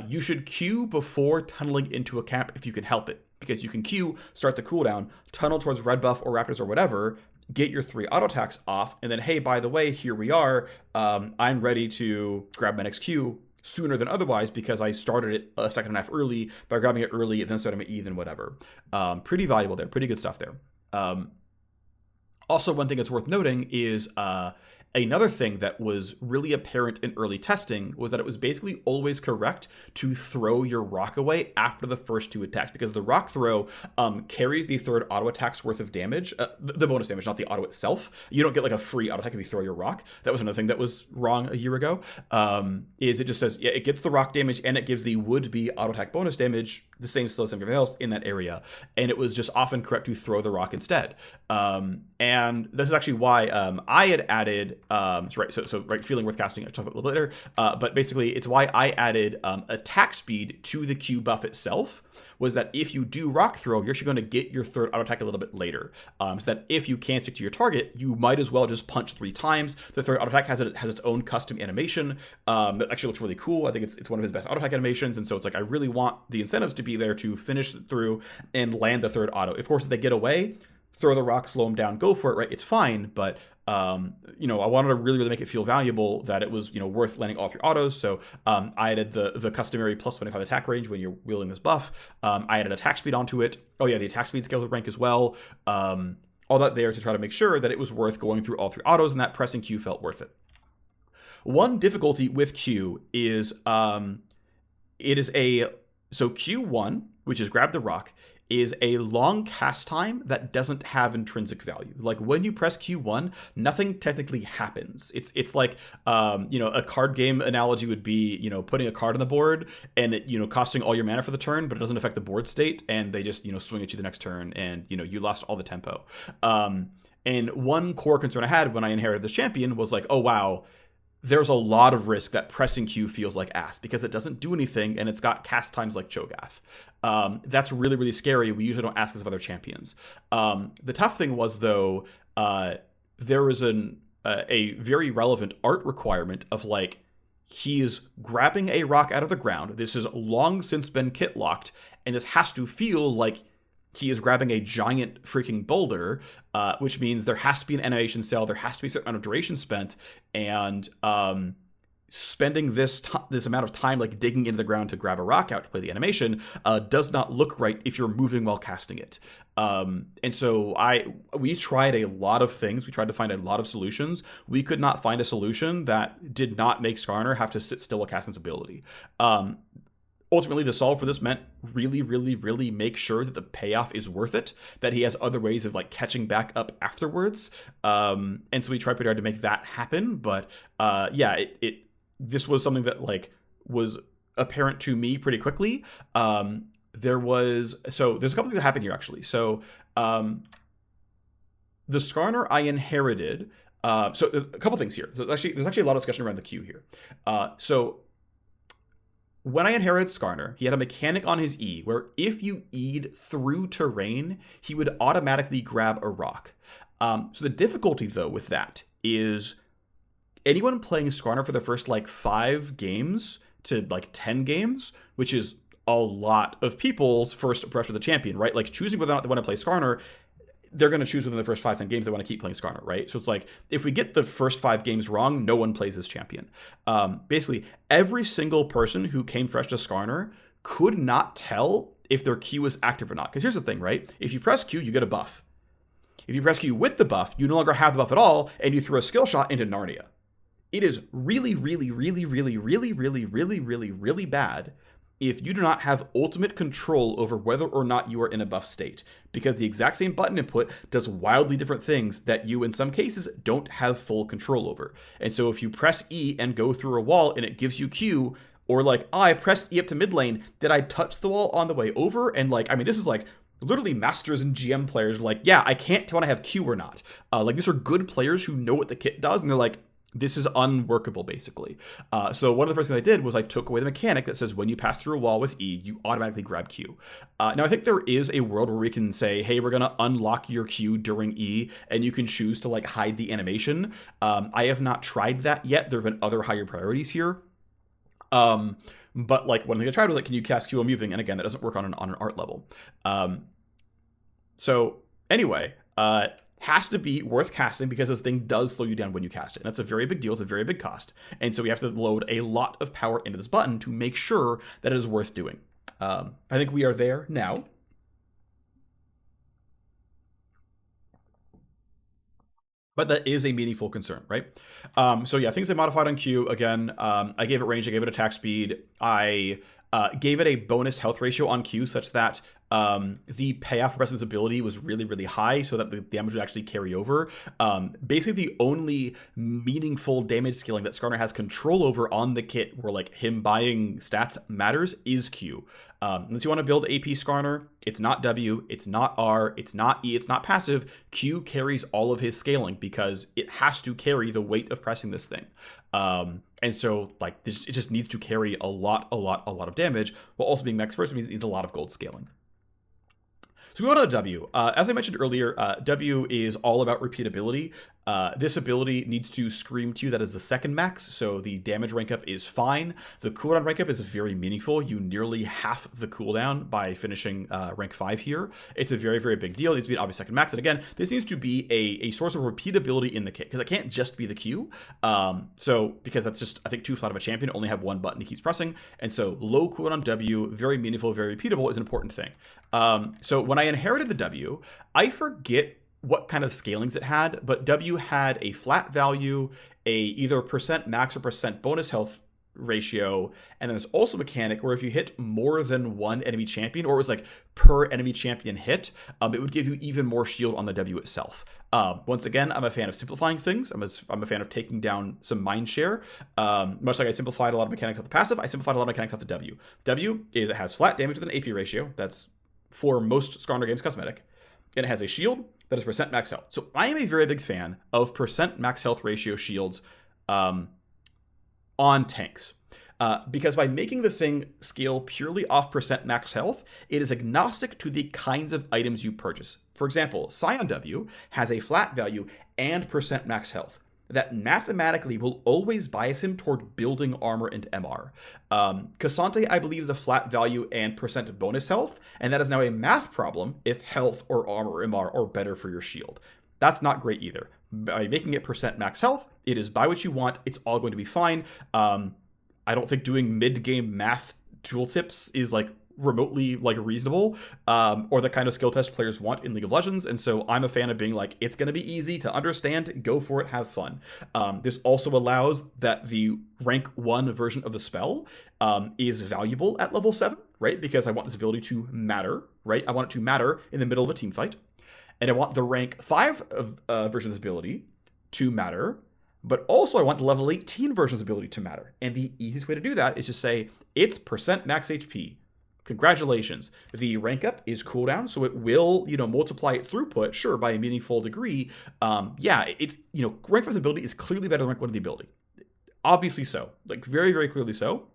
you should Q before tunneling into a camp if you can help it. Because you can Q, start the cooldown, tunnel towards red buff or raptors or whatever, get your 3 auto attacks off, and then, hey, by the way, here we are. I'm ready to grab my next Q sooner than otherwise because I started it a second and a half early by grabbing it early and then starting my E, then whatever. Pretty valuable there, pretty good stuff there. Also, one thing that's worth noting is another thing that was really apparent in early testing was that it was basically always correct to throw your rock away after the first 2 attacks, because the rock throw carries the 3rd auto attack's worth of damage, the bonus damage, not the auto itself. You don't get like a free auto attack if you throw your rock. That was another thing that was wrong a year ago. Is it just says, yeah, it gets the rock damage and it gives the would-be auto attack bonus damage, the same still as everything else in that area, and it was just often correct to throw the rock instead. And this is actually why I had added right, feeling worth casting, I'll talk about a little later, but basically it's why I added attack speed to the Q buff itself, was that if you do rock throw, you're actually going to get your 3rd auto attack a little bit later, so that if you can't stick to your target, you might as well just punch 3 times. The 3rd auto attack has its own custom animation that actually looks really cool. I think it's one of his best auto attack animations, and so it's like, I really want the incentives to be there to finish through and land the 3rd auto. Of course, if they get away, throw the rock, slow them down, go for it, right? It's fine, but I wanted to really make it feel valuable, that it was worth landing all 3 autos. So I added the customary plus 25 attack range when you're wielding this buff. I added attack speed onto it. Oh yeah, the attack speed scales with rank as well. All that there to try to make sure that it was worth going through all 3 autos and that pressing Q felt worth it. One difficulty with Q is so Q1, which is grab the rock, is a long cast time that doesn't have intrinsic value. Like when you press Q1, nothing technically happens. It's like a card game analogy would be putting a card on the board and it costing all your mana for the turn, but it doesn't affect the board state, and they just swing at you the next turn, and you lost all the tempo. And one core concern I had when I inherited this champion was like, oh wow, there's a lot of risk that pressing Q feels like ass because it doesn't do anything and it's got cast times like Cho'Gath. That's really, really scary. We usually don't ask this of other champions. The tough thing was, though, there was a very relevant art requirement of like, he is grabbing a rock out of the ground. This has long since been kit locked, and this has to feel like he is grabbing a giant freaking boulder, which means there has to be an animation cell, there has to be a certain amount of duration spent, and spending this amount of time like digging into the ground to grab a rock out to play the animation does not look right if you're moving while casting it. And so we tried a lot of things. We tried to find a lot of solutions. We could not find a solution that did not make Skarner have to sit still while casting his ability. Ultimately, the solve for this meant really, really, really make sure that the payoff is worth it, that he has other ways of like catching back up afterwards. And so we tried pretty hard to make that happen. But this was something that like was apparent to me pretty quickly. There's a couple things that happened here actually. So the Skarner I inherited. So there's a couple things here. There's actually a lot of discussion around the queue here. So when I inherited Skarner, he had a mechanic on his E where if you E'd through terrain, he would automatically grab a rock. So the difficulty, though, with that is anyone playing Skarner for the first like 5 games to like 10 games, which is a lot of people's first impression of the champion, right? Like choosing whether or not they want to play Skarner, they're going to choose within the first 5-10 games they want to keep playing Skarner, right? So it's like if we get the first 5 games wrong, no one plays this champion. Basically, every single person who came fresh to Skarner could not tell if their Q was active or not. Because here's the thing, right? If you press Q, you get a buff. If you press Q with the buff, you no longer have the buff at all, and you throw a skill shot into Narnia. It is really, really, really, really, really, really, really, really, really bad if you do not have ultimate control over whether or not you are in a buff state, because the exact same button input does wildly different things that you, in some cases, don't have full control over. And so if you press E and go through a wall and it gives you Q, or like, oh, I pressed E up to mid lane, did I touch the wall on the way over? And like, I mean, this is like literally masters and GM players like, yeah, I can't tell when I have Q or not. Like, these are good players who know what the kit does, and they're like, this is unworkable, basically. So one of the first things I did was I took away the mechanic that says when you pass through a wall with E, you automatically grab Q. Now, I think there is a world where we can say, hey, we're going to unlock your Q during E, and you can choose to like hide the animation. I have not tried that yet. There have been other higher priorities here. But like one thing I tried was like, can you cast Q while moving? And again, that doesn't work on an art level. So anyway, has to be worth casting because this thing does slow you down when you cast it. And that's a very big deal. It's a very big cost. And so we have to load a lot of power into this button to make sure that it is worth doing. I think we are there now. But that is a meaningful concern, right? So yeah, things I modified on Q. Again, I gave it range, I gave it attack speed. I gave it a bonus health ratio on Q such that the payoff for Presence ability was really, really high so that the damage would actually carry over. Basically, the only meaningful damage scaling that Skarner has control over on the kit where like him buying stats matters is Q. Unless you want to build AP Skarner, it's not W, it's not R, it's not E, it's not passive. Q carries all of his scaling because it has to carry the weight of pressing this thing. And so like it just needs to carry a lot of damage while also being max first, means it needs a lot of gold scaling. So we go to the W. As I mentioned earlier, W is all about repeatability. This ability needs to scream to you that is the second max, so the damage rank up is fine. The cooldown rank up is very meaningful. You nearly half the cooldown by finishing rank 5 here. It's a very, very big deal. It needs to be an obvious second max. And again, this needs to be a source of repeatability in the kit, because it can't just be the Q. Because that's just, I think, too flat of a champion. Only have one button he keeps pressing. And so low cooldown W, very meaningful, very repeatable is an important thing. So when I inherited the W, I forget what kind of scalings it had, but W had a flat value, a either percent max or percent bonus health ratio, and then there's also a mechanic where if you hit more than one enemy champion, or it was like per enemy champion hit, it would give you even more shield on the W itself. Once again, I'm a fan of simplifying things. I'm a fan of taking down some mind share. Much like I simplified a lot of mechanics off the passive, I simplified a lot of mechanics off the W. W is it has flat damage with an AP ratio. That's for most Skarner games cosmetic. And it has a shield that is percent max health. So I am a very big fan of percent max health ratio shields on tanks. Because by making the thing scale purely off percent max health, it is agnostic to the kinds of items you purchase. For example, Scion W has a flat value and percent max health that mathematically will always bias him toward building armor and MR. Cassante, I believe, is a flat value and percent bonus health, and that is now a math problem if health or armor or MR are better for your shield. That's not great either. By making it percent max health, it is buy what you want, it's all going to be fine. I don't think doing mid-game math tooltips is like remotely like reasonable, or the kind of skill test players want in League of Legends. And so I'm a fan of being like, it's going to be easy to understand, go for it, have fun. This also allows that the rank 1 version of the spell is valuable at level 7, right? Because I want this ability to matter, right? I want it to matter in the middle of a team fight. And I want the rank 5 version of this ability to matter, but also I want the level 18 version of this ability to matter. And the easiest way to do that is to say it's percent max HP. Congratulations. The rank up is cooldown, so it will, multiply its throughput, sure, by a meaningful degree. Yeah, it's, rank 5 ability is clearly better than rank 1 of the ability. Obviously so. Like, very, very clearly so.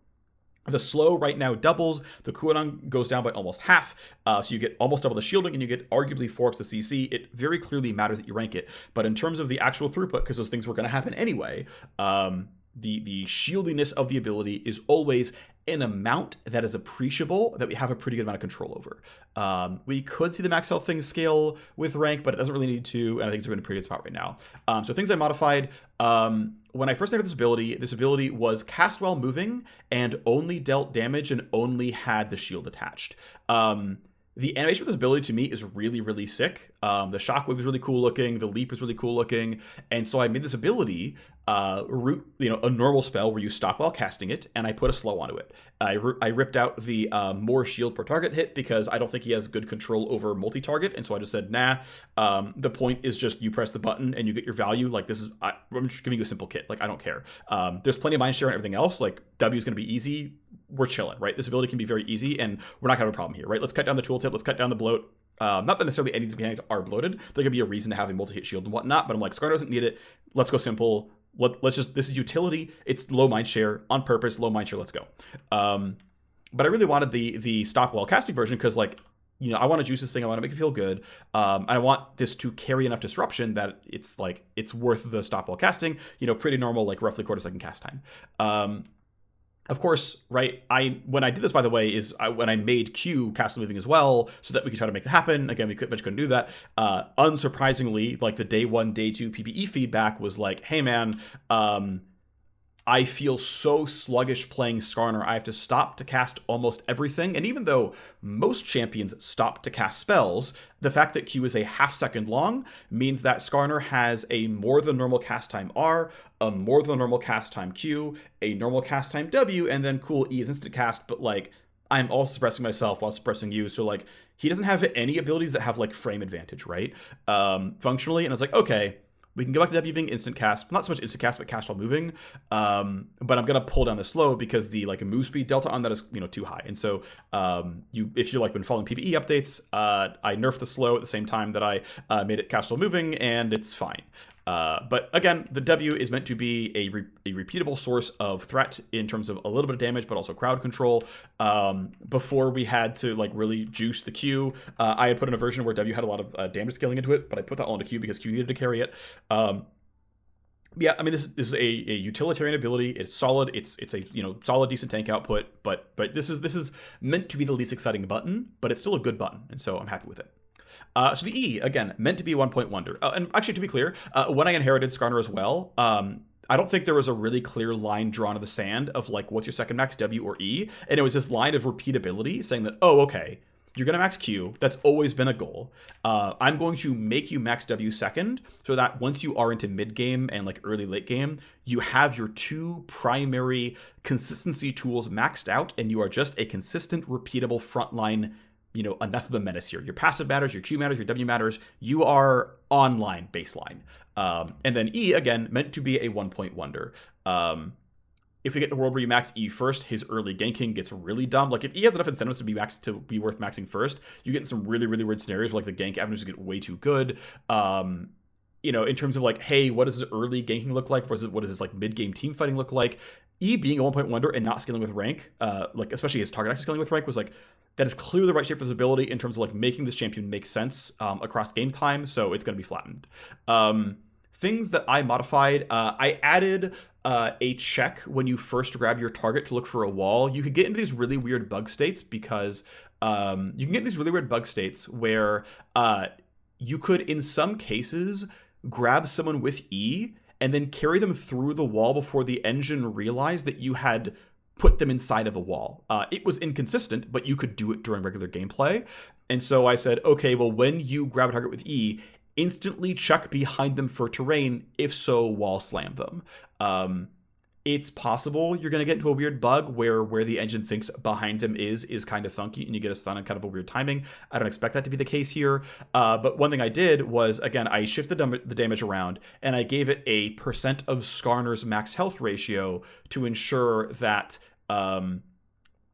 The slow right now doubles. The cooldown goes down by almost half. So you get almost double the shielding, and you get arguably 4x the CC. It very clearly matters that you rank it. But in terms of the actual throughput, because those things were going to happen anyway, the shieldiness of the ability is always an amount that is appreciable that we have a pretty good amount of control over. We could see the max health thing scale with rank, but it doesn't really need to, and I think it's in a pretty good spot right now. So things I modified, when I first entered this ability was cast while moving and only dealt damage and only had the shield attached. The animation for this ability to me is really, really sick. The shockwave is really cool looking. The leap is really cool looking. And so I made this ability a normal spell where you stop while casting it, and I put a slow onto it. I ripped out the more shield per target hit because I don't think he has good control over multi-target, and so I just said, nah. The point is just you press the button and you get your value. Like, I'm just giving you a simple kit. Like, I don't care. There's plenty of mind share and everything else. Like, W is going to be easy. We're chilling, right? This ability can be very easy, and we're not going to have a problem here, right? Let's cut down the tooltip. Let's cut down the bloat. Not that necessarily any of these mechanics are bloated. There could be a reason to have a multi-hit shield and whatnot, but I'm like, Skarner doesn't need it. Let's go simple. Let's just, this is utility. It's low mind share on purpose. Low mind share. Let's go. But I really wanted the stop while casting version because, like, I want to juice this thing. I want to make it feel good. I want this to carry enough disruption that it's worth the stop while casting. Pretty normal, like roughly quarter-second cast time. Of course, right, when I did this, by the way, when I made Q cast moving as well, so that we could try to make that happen. Again, we couldn't do that. Unsurprisingly, like the day 1, day 2 PPE feedback was like, hey man, I feel so sluggish playing Skarner. I have to stop to cast almost everything. And even though most champions stop to cast spells, the fact that Q is a half-second long means that Skarner has a more than normal cast time R, a more than normal cast time Q, a normal cast time W, and then cool E is instant cast, but like I'm also suppressing myself while suppressing you. So like he doesn't have any abilities that have like frame advantage, right? Functionally. And I was like, okay, we can go back to W being instant cast, not so much instant cast, but cast while moving. But I'm gonna pull down the slow because the like move speed delta on that is too high. And so if you're like been following PPE updates, I nerfed the slow at the same time that I made it cast while moving, and it's fine. But again, the W is meant to be a repeatable source of threat in terms of a little bit of damage, but also crowd control. Before we had to like really juice the Q, I had put in a version where W had a lot of damage scaling into it, but I put that all into Q because Q needed to carry it. Yeah, I mean, this is a utilitarian ability. It's solid. It's a solid, decent tank output. But this is meant to be the least exciting button, but it's still a good button, and so I'm happy with it. So the E, again, meant to be a 1-point wonder. And actually, to be clear, when I inherited Skarner as well, I don't think there was a really clear line drawn in the sand of like, what's your second max, W or E? And it was this line of repeatability saying that, oh, okay, you're going to max Q. That's always been a goal. I'm going to make you max W second so that once you are into mid game and like early late game, you have your two primary consistency tools maxed out and you are just a consistent, repeatable frontline, enough of the menace here. Your passive matters, your Q matters, your W matters. You are online baseline. And then E, again, meant to be a 1-point wonder. If we get to a world where you max E first, his early ganking gets really dumb. Like, if E has enough incentives to be worth maxing first, you get in some really, really weird scenarios where, like, the gank avenues get way too good. In terms of, like, hey, what does his early ganking look like versus what does his, like, mid-game team fighting look like? E being a 1-point wonder and not scaling with rank, like, especially his target access scaling with rank, was, like, that is clearly the right shape for this ability in terms of, like, making this champion make sense across game time, so it's going to be flattened. Things that I modified, I added a check when you first grab your target to look for a wall. You could get into these really weird bug states because where you could, in some cases, grab someone with E and then carry them through the wall before the engine realized that you had put them inside of a wall. It was inconsistent, but you could do it during regular gameplay. And so I said, okay, well, when you grab a target with E, instantly check behind them for terrain. If so, wall slam them. It's possible you're going to get into a weird bug where the engine thinks behind them is kind of funky and you get a stun and kind of a weird timing. I don't expect that to be the case here. But one thing I did was, again, I shifted the damage around and I gave it a percent of Skarner's max health ratio to ensure that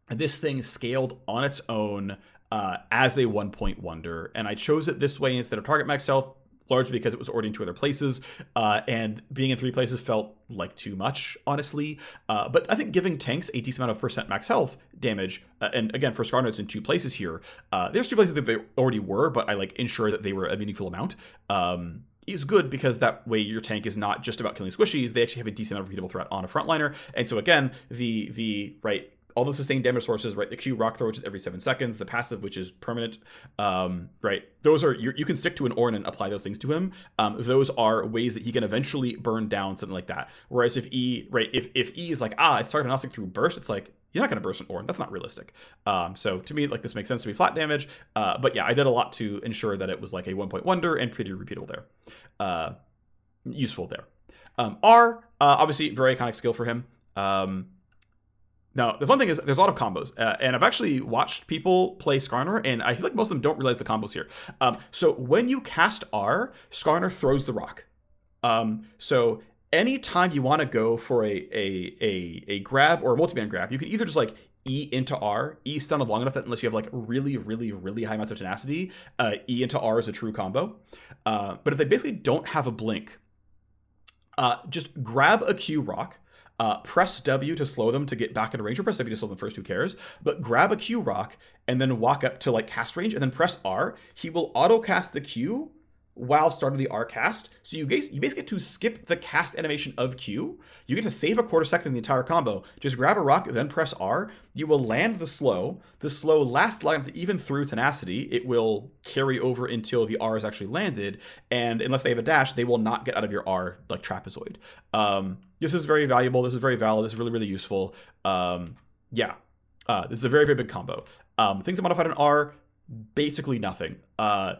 this thing scaled on its own as a 1-point wonder. And I chose it this way instead of target max health, largely because it was already in 2 other places, and being in 3 places felt like too much, honestly. But I think giving tanks a decent amount of percent max health damage, and again, for Skarner, it's in 2 places here. There's 2 places that they already were, but I like ensure that they were a meaningful amount. Is good because that way your tank is not just about killing squishies. They actually have a decent amount of repeatable threat on a frontliner. And so again, the right, all the sustained damage sources, right? The Q rock throw, which is every 7 seconds, the passive, which is permanent, right? Those are, you can stick to an Ornn and apply those things to him. Those are ways that he can eventually burn down something like that. Whereas if E, right, if E is like, it's target agnostic through burst, it's like, you're not going to burst an Ornn. That's not realistic. So to me, like, this makes sense to be flat damage. But yeah, I did a lot to ensure that it was like a 1-point wonder and pretty repeatable there. Useful there. R, obviously, very iconic skill for him. Now, the fun thing is there's a lot of combos, and I've actually watched people play Skarner, and I feel like most of them don't realize the combos here. So when you cast R, Skarner throws the rock. So anytime you want to go for a grab or a multi-band grab, you can either just like E into R, E stunned long enough that unless you have like really, really, really high amounts of tenacity, E into R is a true combo. But if they basically don't have a blink, just grab a Q rock, press W to slow them to get back into range, or press W to slow them first, who cares? But grab a Q rock and then walk up to like cast range and then press R. He will auto cast the Q while starting the R cast. So you basically get to skip the cast animation of Q. You get to save a quarter second in the entire combo. Just grab a rock, then press R. You will land the slow. The slow lasts long enough that even through tenacity, it will carry over until the R is actually landed. And unless they have a dash, they will not get out of your R like trapezoid. This is very valuable. This is very valid. This is really, really useful. This is a very, very big combo. Things that modified in R, basically nothing.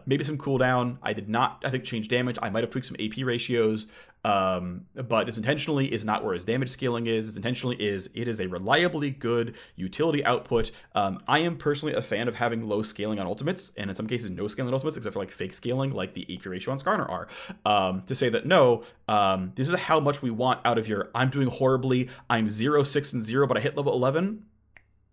Maybe some cooldown. I did not, I think, change damage. I might have tweaked some AP ratios, but this intentionally is not where his damage scaling is. This intentionally is, it is a reliably good utility output. I am personally a fan of having low scaling on ultimates, and in some cases no scaling on ultimates, except for like fake scaling, like the AP ratio on Skarner are, to say that no, this is how much we want out of your, I'm doing horribly, I'm 0, 6, and 0, but I hit level 11.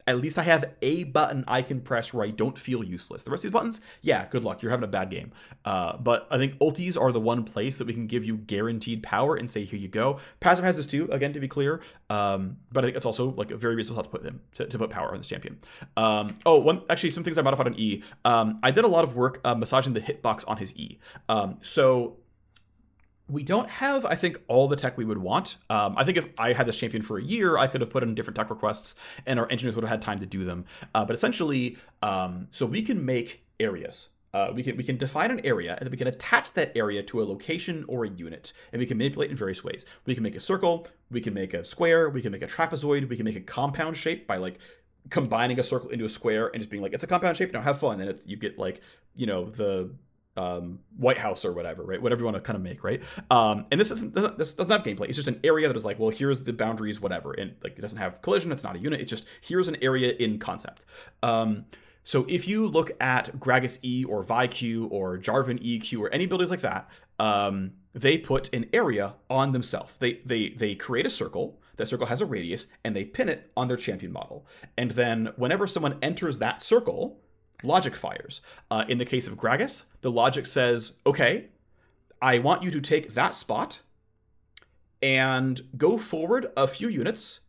At least I have a button I can press where I don't feel useless. The rest of these buttons, yeah, good luck. You're having a bad game. But I think ultis are the one place that we can give you guaranteed power and say, here you go. Passive has this too, again, to be clear. But I think it's also like a very reasonable how to put them, to put power on this champion. Actually, some things I modified on E. I did a lot of work massaging the hitbox on his E. So we don't have, I think, all the tech we would want. I think if I had this champion for a year, I could have put in different tech requests and our engineers would have had time to do them. But essentially, so we can make areas. We can define an area, and then we can attach that area to a location or a unit, and we can manipulate in various ways. We can make a circle, we can make a square, we can make a trapezoid, we can make a compound shape by like combining a circle into a square and just being like, it's a compound shape, now have fun. And you get like, you know, the White House or whatever, right? Whatever you want to kind of make, right? And this doesn't have gameplay. It's just an area that is like, well, here's the boundaries, whatever. And like, it doesn't have collision. It's not a unit. It's just, here's an area in concept. So if you look at Gragas E or ViQ or Jarvan EQ or any abilities like that, they put an area on themselves. They create a circle. That circle has a radius, and they pin it on their champion model. And then whenever someone enters that circle, logic fires. In the case of Gragas, the logic says, okay, I want you to take that spot and go forward a few units,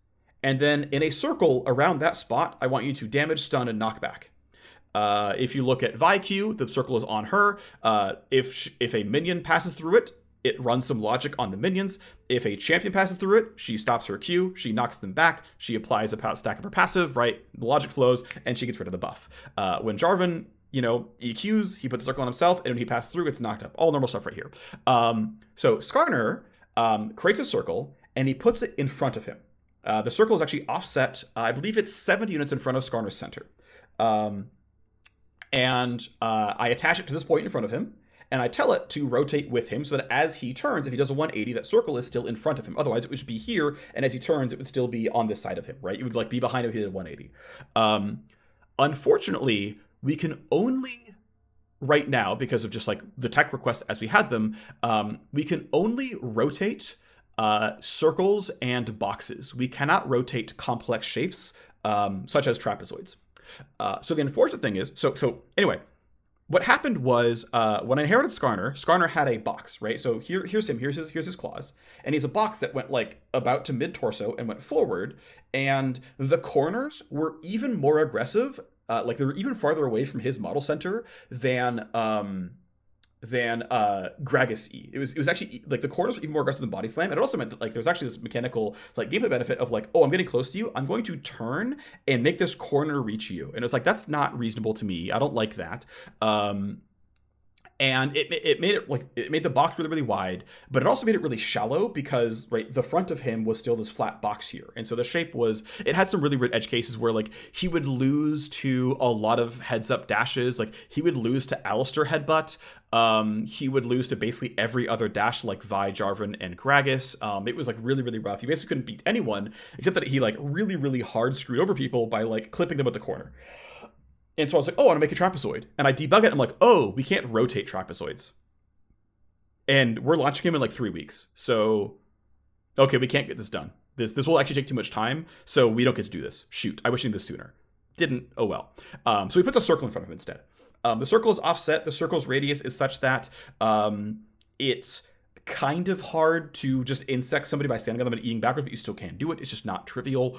and then in a circle around that spot, I want you to damage, stun, and knock back. If you look at ViQ, the circle is on her. If a minion passes through it, it runs some logic on the minions. If a champion passes through it, she stops her Q, she knocks them back, she applies a stack of her passive, right? The logic flows, and she gets rid of the buff. When Jarvan, EQs, he puts a circle on himself, and when he passes through, it's knocked up. All normal stuff right here. So Skarner creates a circle, and he puts it in front of him. The circle is actually offset, I believe it's 7 units in front of Skarner's center. I attach it to this point in front of him, and I tell it to rotate with him so that as he turns, if he does a 180, that circle is still in front of him. Otherwise, it would just be here, and as he turns, it would still be on this side of him, right? It would like be behind him if he did a 180. Unfortunately, we can only, right now, because of just like the tech requests as we had them, we can only rotate circles and boxes. We cannot rotate complex shapes, such as trapezoids. So the unfortunate thing is, so anyway, what happened was when I inherited Skarner, Skarner had a box, right? So here's him. Here's his claws, and he's a box that went like about to mid torso and went forward, and the corners were even more aggressive. Like they were even farther away from his model center than Gragas E. It was actually like the corners were even more aggressive than Body Slam, and it also meant that like there's actually this mechanical like gameplay benefit of like, oh, I'm getting close to you, I'm going to turn and make this corner reach you, and it's like that's not reasonable to me. I don't like that. And it made it like it made the box really really wide, but it also made it really shallow because right the front of him was still this flat box here, and so the shape was it had some really weird edge cases where like he would lose to a lot of heads up dashes, like he would lose to Alistair headbutt, he would lose to basically every other dash like Vi, Jarvan, and Gragas. It was like really really rough. You basically couldn't beat anyone except that he like really really hard screwed over people by like clipping them at the corner. And so I was like, oh, I want to make a trapezoid. And I debug it. I'm like, oh, we can't rotate trapezoids. And we're launching him in like 3 weeks. So, okay, we can't get this done. This will actually take too much time. So we don't get to do this. Shoot, I wish I knew this sooner. Didn't. Oh, well. So we put the circle in front of him instead. The circle is offset. The circle's radius is such that it's kind of hard to just insect somebody by standing on them and eating backwards, but you still can do it. It's just not trivial.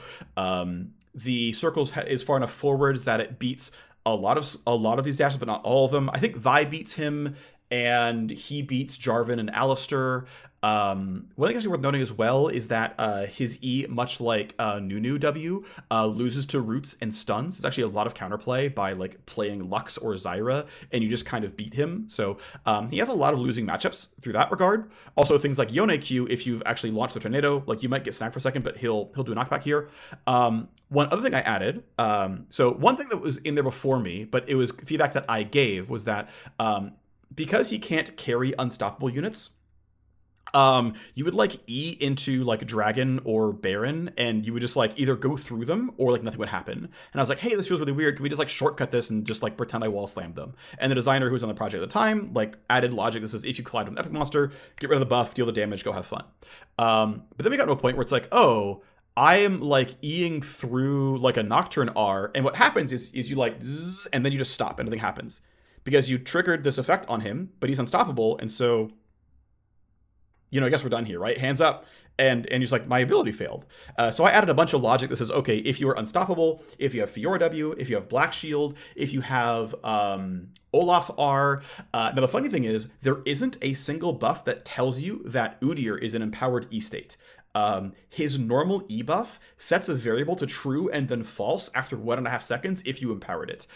The circle is far enough forwards that it beats a lot of these dashes, but not all of them. I think Vi beats him, and he beats Jarvan and Alistair. One thing actually worth noting as well is that his E, much like Nunu W, loses to roots and stuns. There's actually a lot of counterplay by like playing Lux or Zyra, and you just kind of beat him. So he has a lot of losing matchups through that regard. Also things like Yone Q, if you've actually launched the tornado, like you might get snagged for a second, but he'll do a knockback here. One other thing I added, so one thing that was in there before me, but it was feedback that I gave, was that because he can't carry unstoppable units, you would like E into like Dragon or Baron, and you would just like either go through them or like nothing would happen. And I was like, hey, this feels really weird. Can we just like shortcut this and just like pretend I wall slammed them? And the designer who was on the project at the time like added logic that says if you collide with an epic monster, get rid of the buff, deal the damage, go have fun. But then we got to a point where it's like, oh, I am like E-ing through like a Nocturne R, and what happens is you like zzz, and then you just stop and nothing happens because you triggered this effect on him, but he's unstoppable, and so I guess we're done here, right? Hands up. And he's like, my ability failed. So I added a bunch of logic that says, okay, if you are unstoppable, if you have Fiora W, if you have Black Shield, if you have Olaf R. Now, the funny thing is, there isn't a single buff that tells you that Udyr is an empowered E state. His normal E buff sets a variable to true and then false after 1.5 seconds if you empowered it.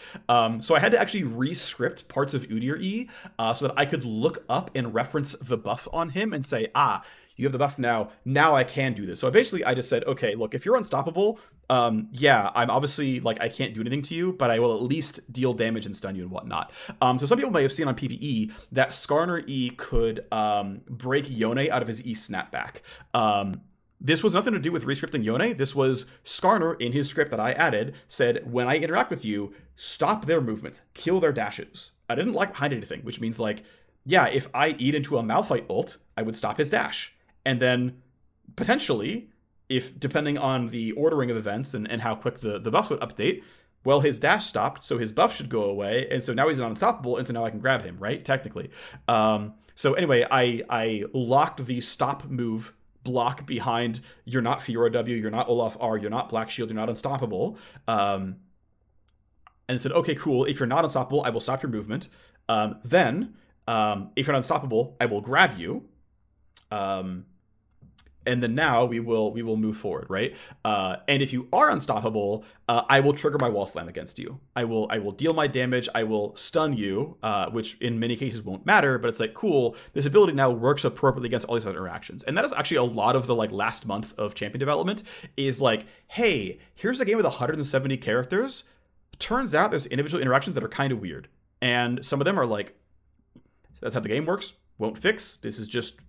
So I had to actually re-script parts of Udyr E so that I could look up and reference the buff on him and say, you have the buff now I can do this. So I just said, okay, look, if you're unstoppable, yeah, I'm obviously like I can't do anything to you, but I will at least deal damage and stun you and whatnot. So some people may have seen on PvE that Skarner E could break Yone out of his E snapback. This was nothing to do with rescripting Yone. This was Skarner in his script that I added said, when I interact with you, stop their movements, kill their dashes. I didn't like behind anything, which means like, yeah, if I eat into a Malphite ult, I would stop his dash. And then potentially, if depending on the ordering of events and how quick the buffs would update, well, his dash stopped, so his buff should go away, and so now he's unstoppable, and so now I can grab him, right? Technically. So anyway, I locked the stop move block behind you're not Fiora W, you're not Olaf R, you're not Black Shield, you're not unstoppable. And said, okay, cool, if you're not unstoppable, I will stop your movement. Then, if you're not unstoppable, I will grab you. And then now we will move forward, right? And if you are unstoppable, I will trigger my wall slam against you. I will deal my damage. I will stun you, which in many cases won't matter. But it's like, cool, this ability now works appropriately against all these other interactions. And that is actually a lot of the like last month of champion development is like, hey, here's a game with 170 characters. Turns out there's individual interactions that are kind of weird, and some of them are like, that's how the game works. Won't fix. This is just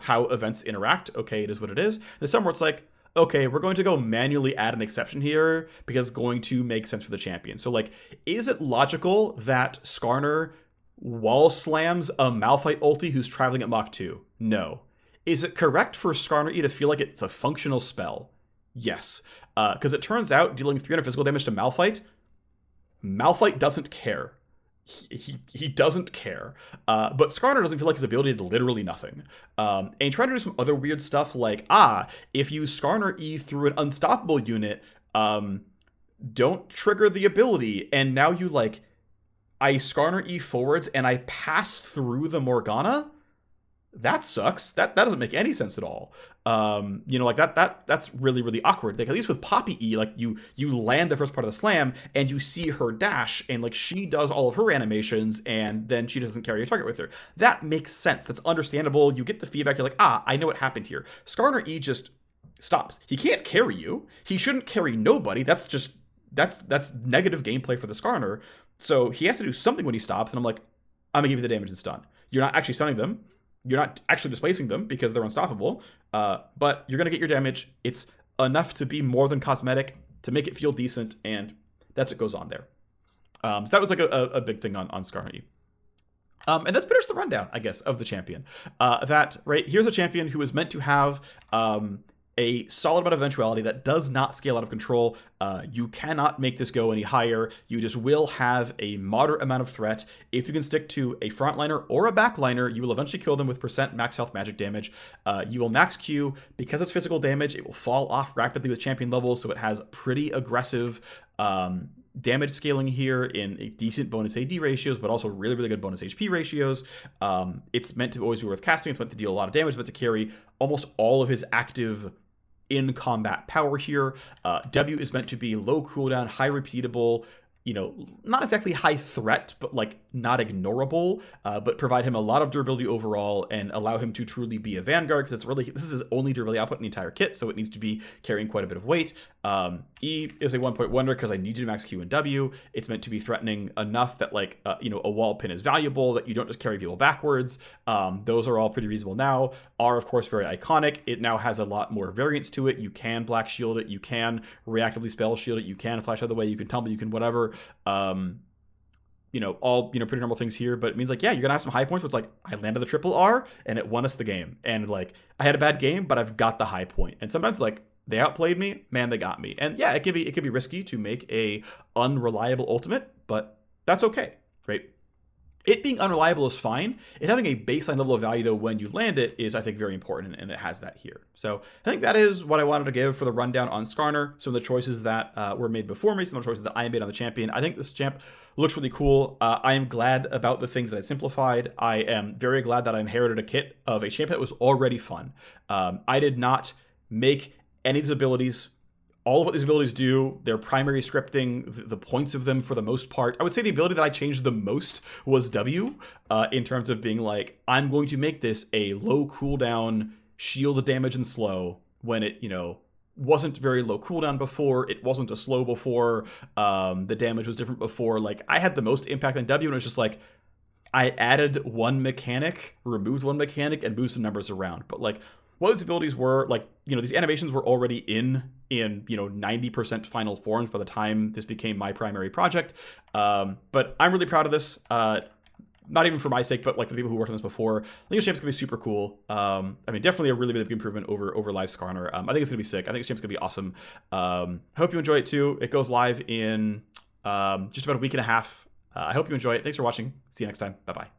how events interact. Okay, it is what it is. There's some where it's like, okay, we're going to go manually add an exception here because it's going to make sense for the champion. So like, is it logical that Skarner wall slams a Malphite ulti who's traveling at Mach 2? No. Is it correct for Skarner E to feel like it's a functional spell? Yes. Because it turns out dealing 300 physical damage to Malphite doesn't care. he doesn't care. But Skarner doesn't feel like his ability did literally nothing. And trying to do some other weird stuff like, if you Skarner E through an unstoppable unit, don't trigger the ability. And now you like, I Skarner E forwards and I pass through the Morgana? That sucks. That doesn't make any sense at all. Like that's really, really awkward. Like at least with Poppy E, like you land the first part of the slam and you see her dash and like she does all of her animations and then she doesn't carry a target with her. That makes sense. That's understandable. You get the feedback. You're like, I know what happened here. Skarner E just stops. He can't carry you. He shouldn't carry nobody. That's negative gameplay for the Skarner. So he has to do something when he stops. And I'm like, I'm gonna give you the damage and stun. You're not actually stunning them. You're not actually displacing them because they're unstoppable, but you're going to get your damage. It's enough to be more than cosmetic, to make it feel decent, and that's what goes on there. So that was like a big thing on Skarner. And that's pretty much the rundown, I guess, of the champion. Here's a champion who is meant to have a solid amount of eventuality that does not scale out of control. You cannot make this go any higher. You just will have a moderate amount of threat. If you can stick to a frontliner or a backliner, you will eventually kill them with % max health magic damage. You will max Q. Because it's physical damage, it will fall off rapidly with champion levels, so it has pretty aggressive damage scaling here in a decent bonus AD ratios, but also really, really good bonus HP ratios. It's meant to always be worth casting. It's meant to deal a lot of damage, but to carry almost all of his active in combat power here. W is meant to be low cooldown, high repeatable, not exactly high threat, but like not ignorable, but provide him a lot of durability overall and allow him to truly be a vanguard, because this is his only durability output in the entire kit, so it needs to be carrying quite a bit of weight. E is a 1-point wonder because I need you to max Q and W. It's meant to be threatening enough that a wall pin is valuable, that you don't just carry people backwards. Those are all pretty reasonable now. R, of course, very iconic. It now has a lot more variance to it. You can black shield it, you can reactively spell shield it, you can flash out of the way, you can tumble, you can whatever. All pretty normal things here, but it means you're gonna have some high points where it's like, I landed the triple R and it won us the game, and like I had a bad game, but I've got the high point. And sometimes they outplayed me, man, they got me. And yeah, it could be risky to make a unreliable ultimate, but that's okay, right? It being unreliable is fine. It having a baseline level of value, though, when you land it is, I think, very important, and it has that here. So I think that is what I wanted to give for the rundown on Skarner. Some of the choices that were made before me, some of the choices that I made on the champion. I think this champ looks really cool. I am glad about the things that I simplified. I am very glad that I inherited a kit of a champ that was already fun. I did not make any of these abilities. All of what these abilities do, their primary scripting, the points of them for the most part. I would say the ability that I changed the most was W, in terms of being like, I'm going to make this a low cooldown, shield damage and slow, when it, wasn't very low cooldown before, it wasn't a slow before, the damage was different before. Like, I had the most impact on W, and it was just like, I added one mechanic, removed one mechanic, and moved some numbers around. But what these abilities were, these animations were already in 90% final forms by the time this became my primary project. But I'm really proud of this. Not even for my sake, but for the people who worked on this before. I think this champ's gonna be super cool. Definitely a really, really big improvement over Live Skarner. I think it's gonna be sick. I think this champ's gonna be awesome. I hope you enjoy it too. It goes live in just about a week and a half. I hope you enjoy it. Thanks for watching. See you next time. Bye-bye.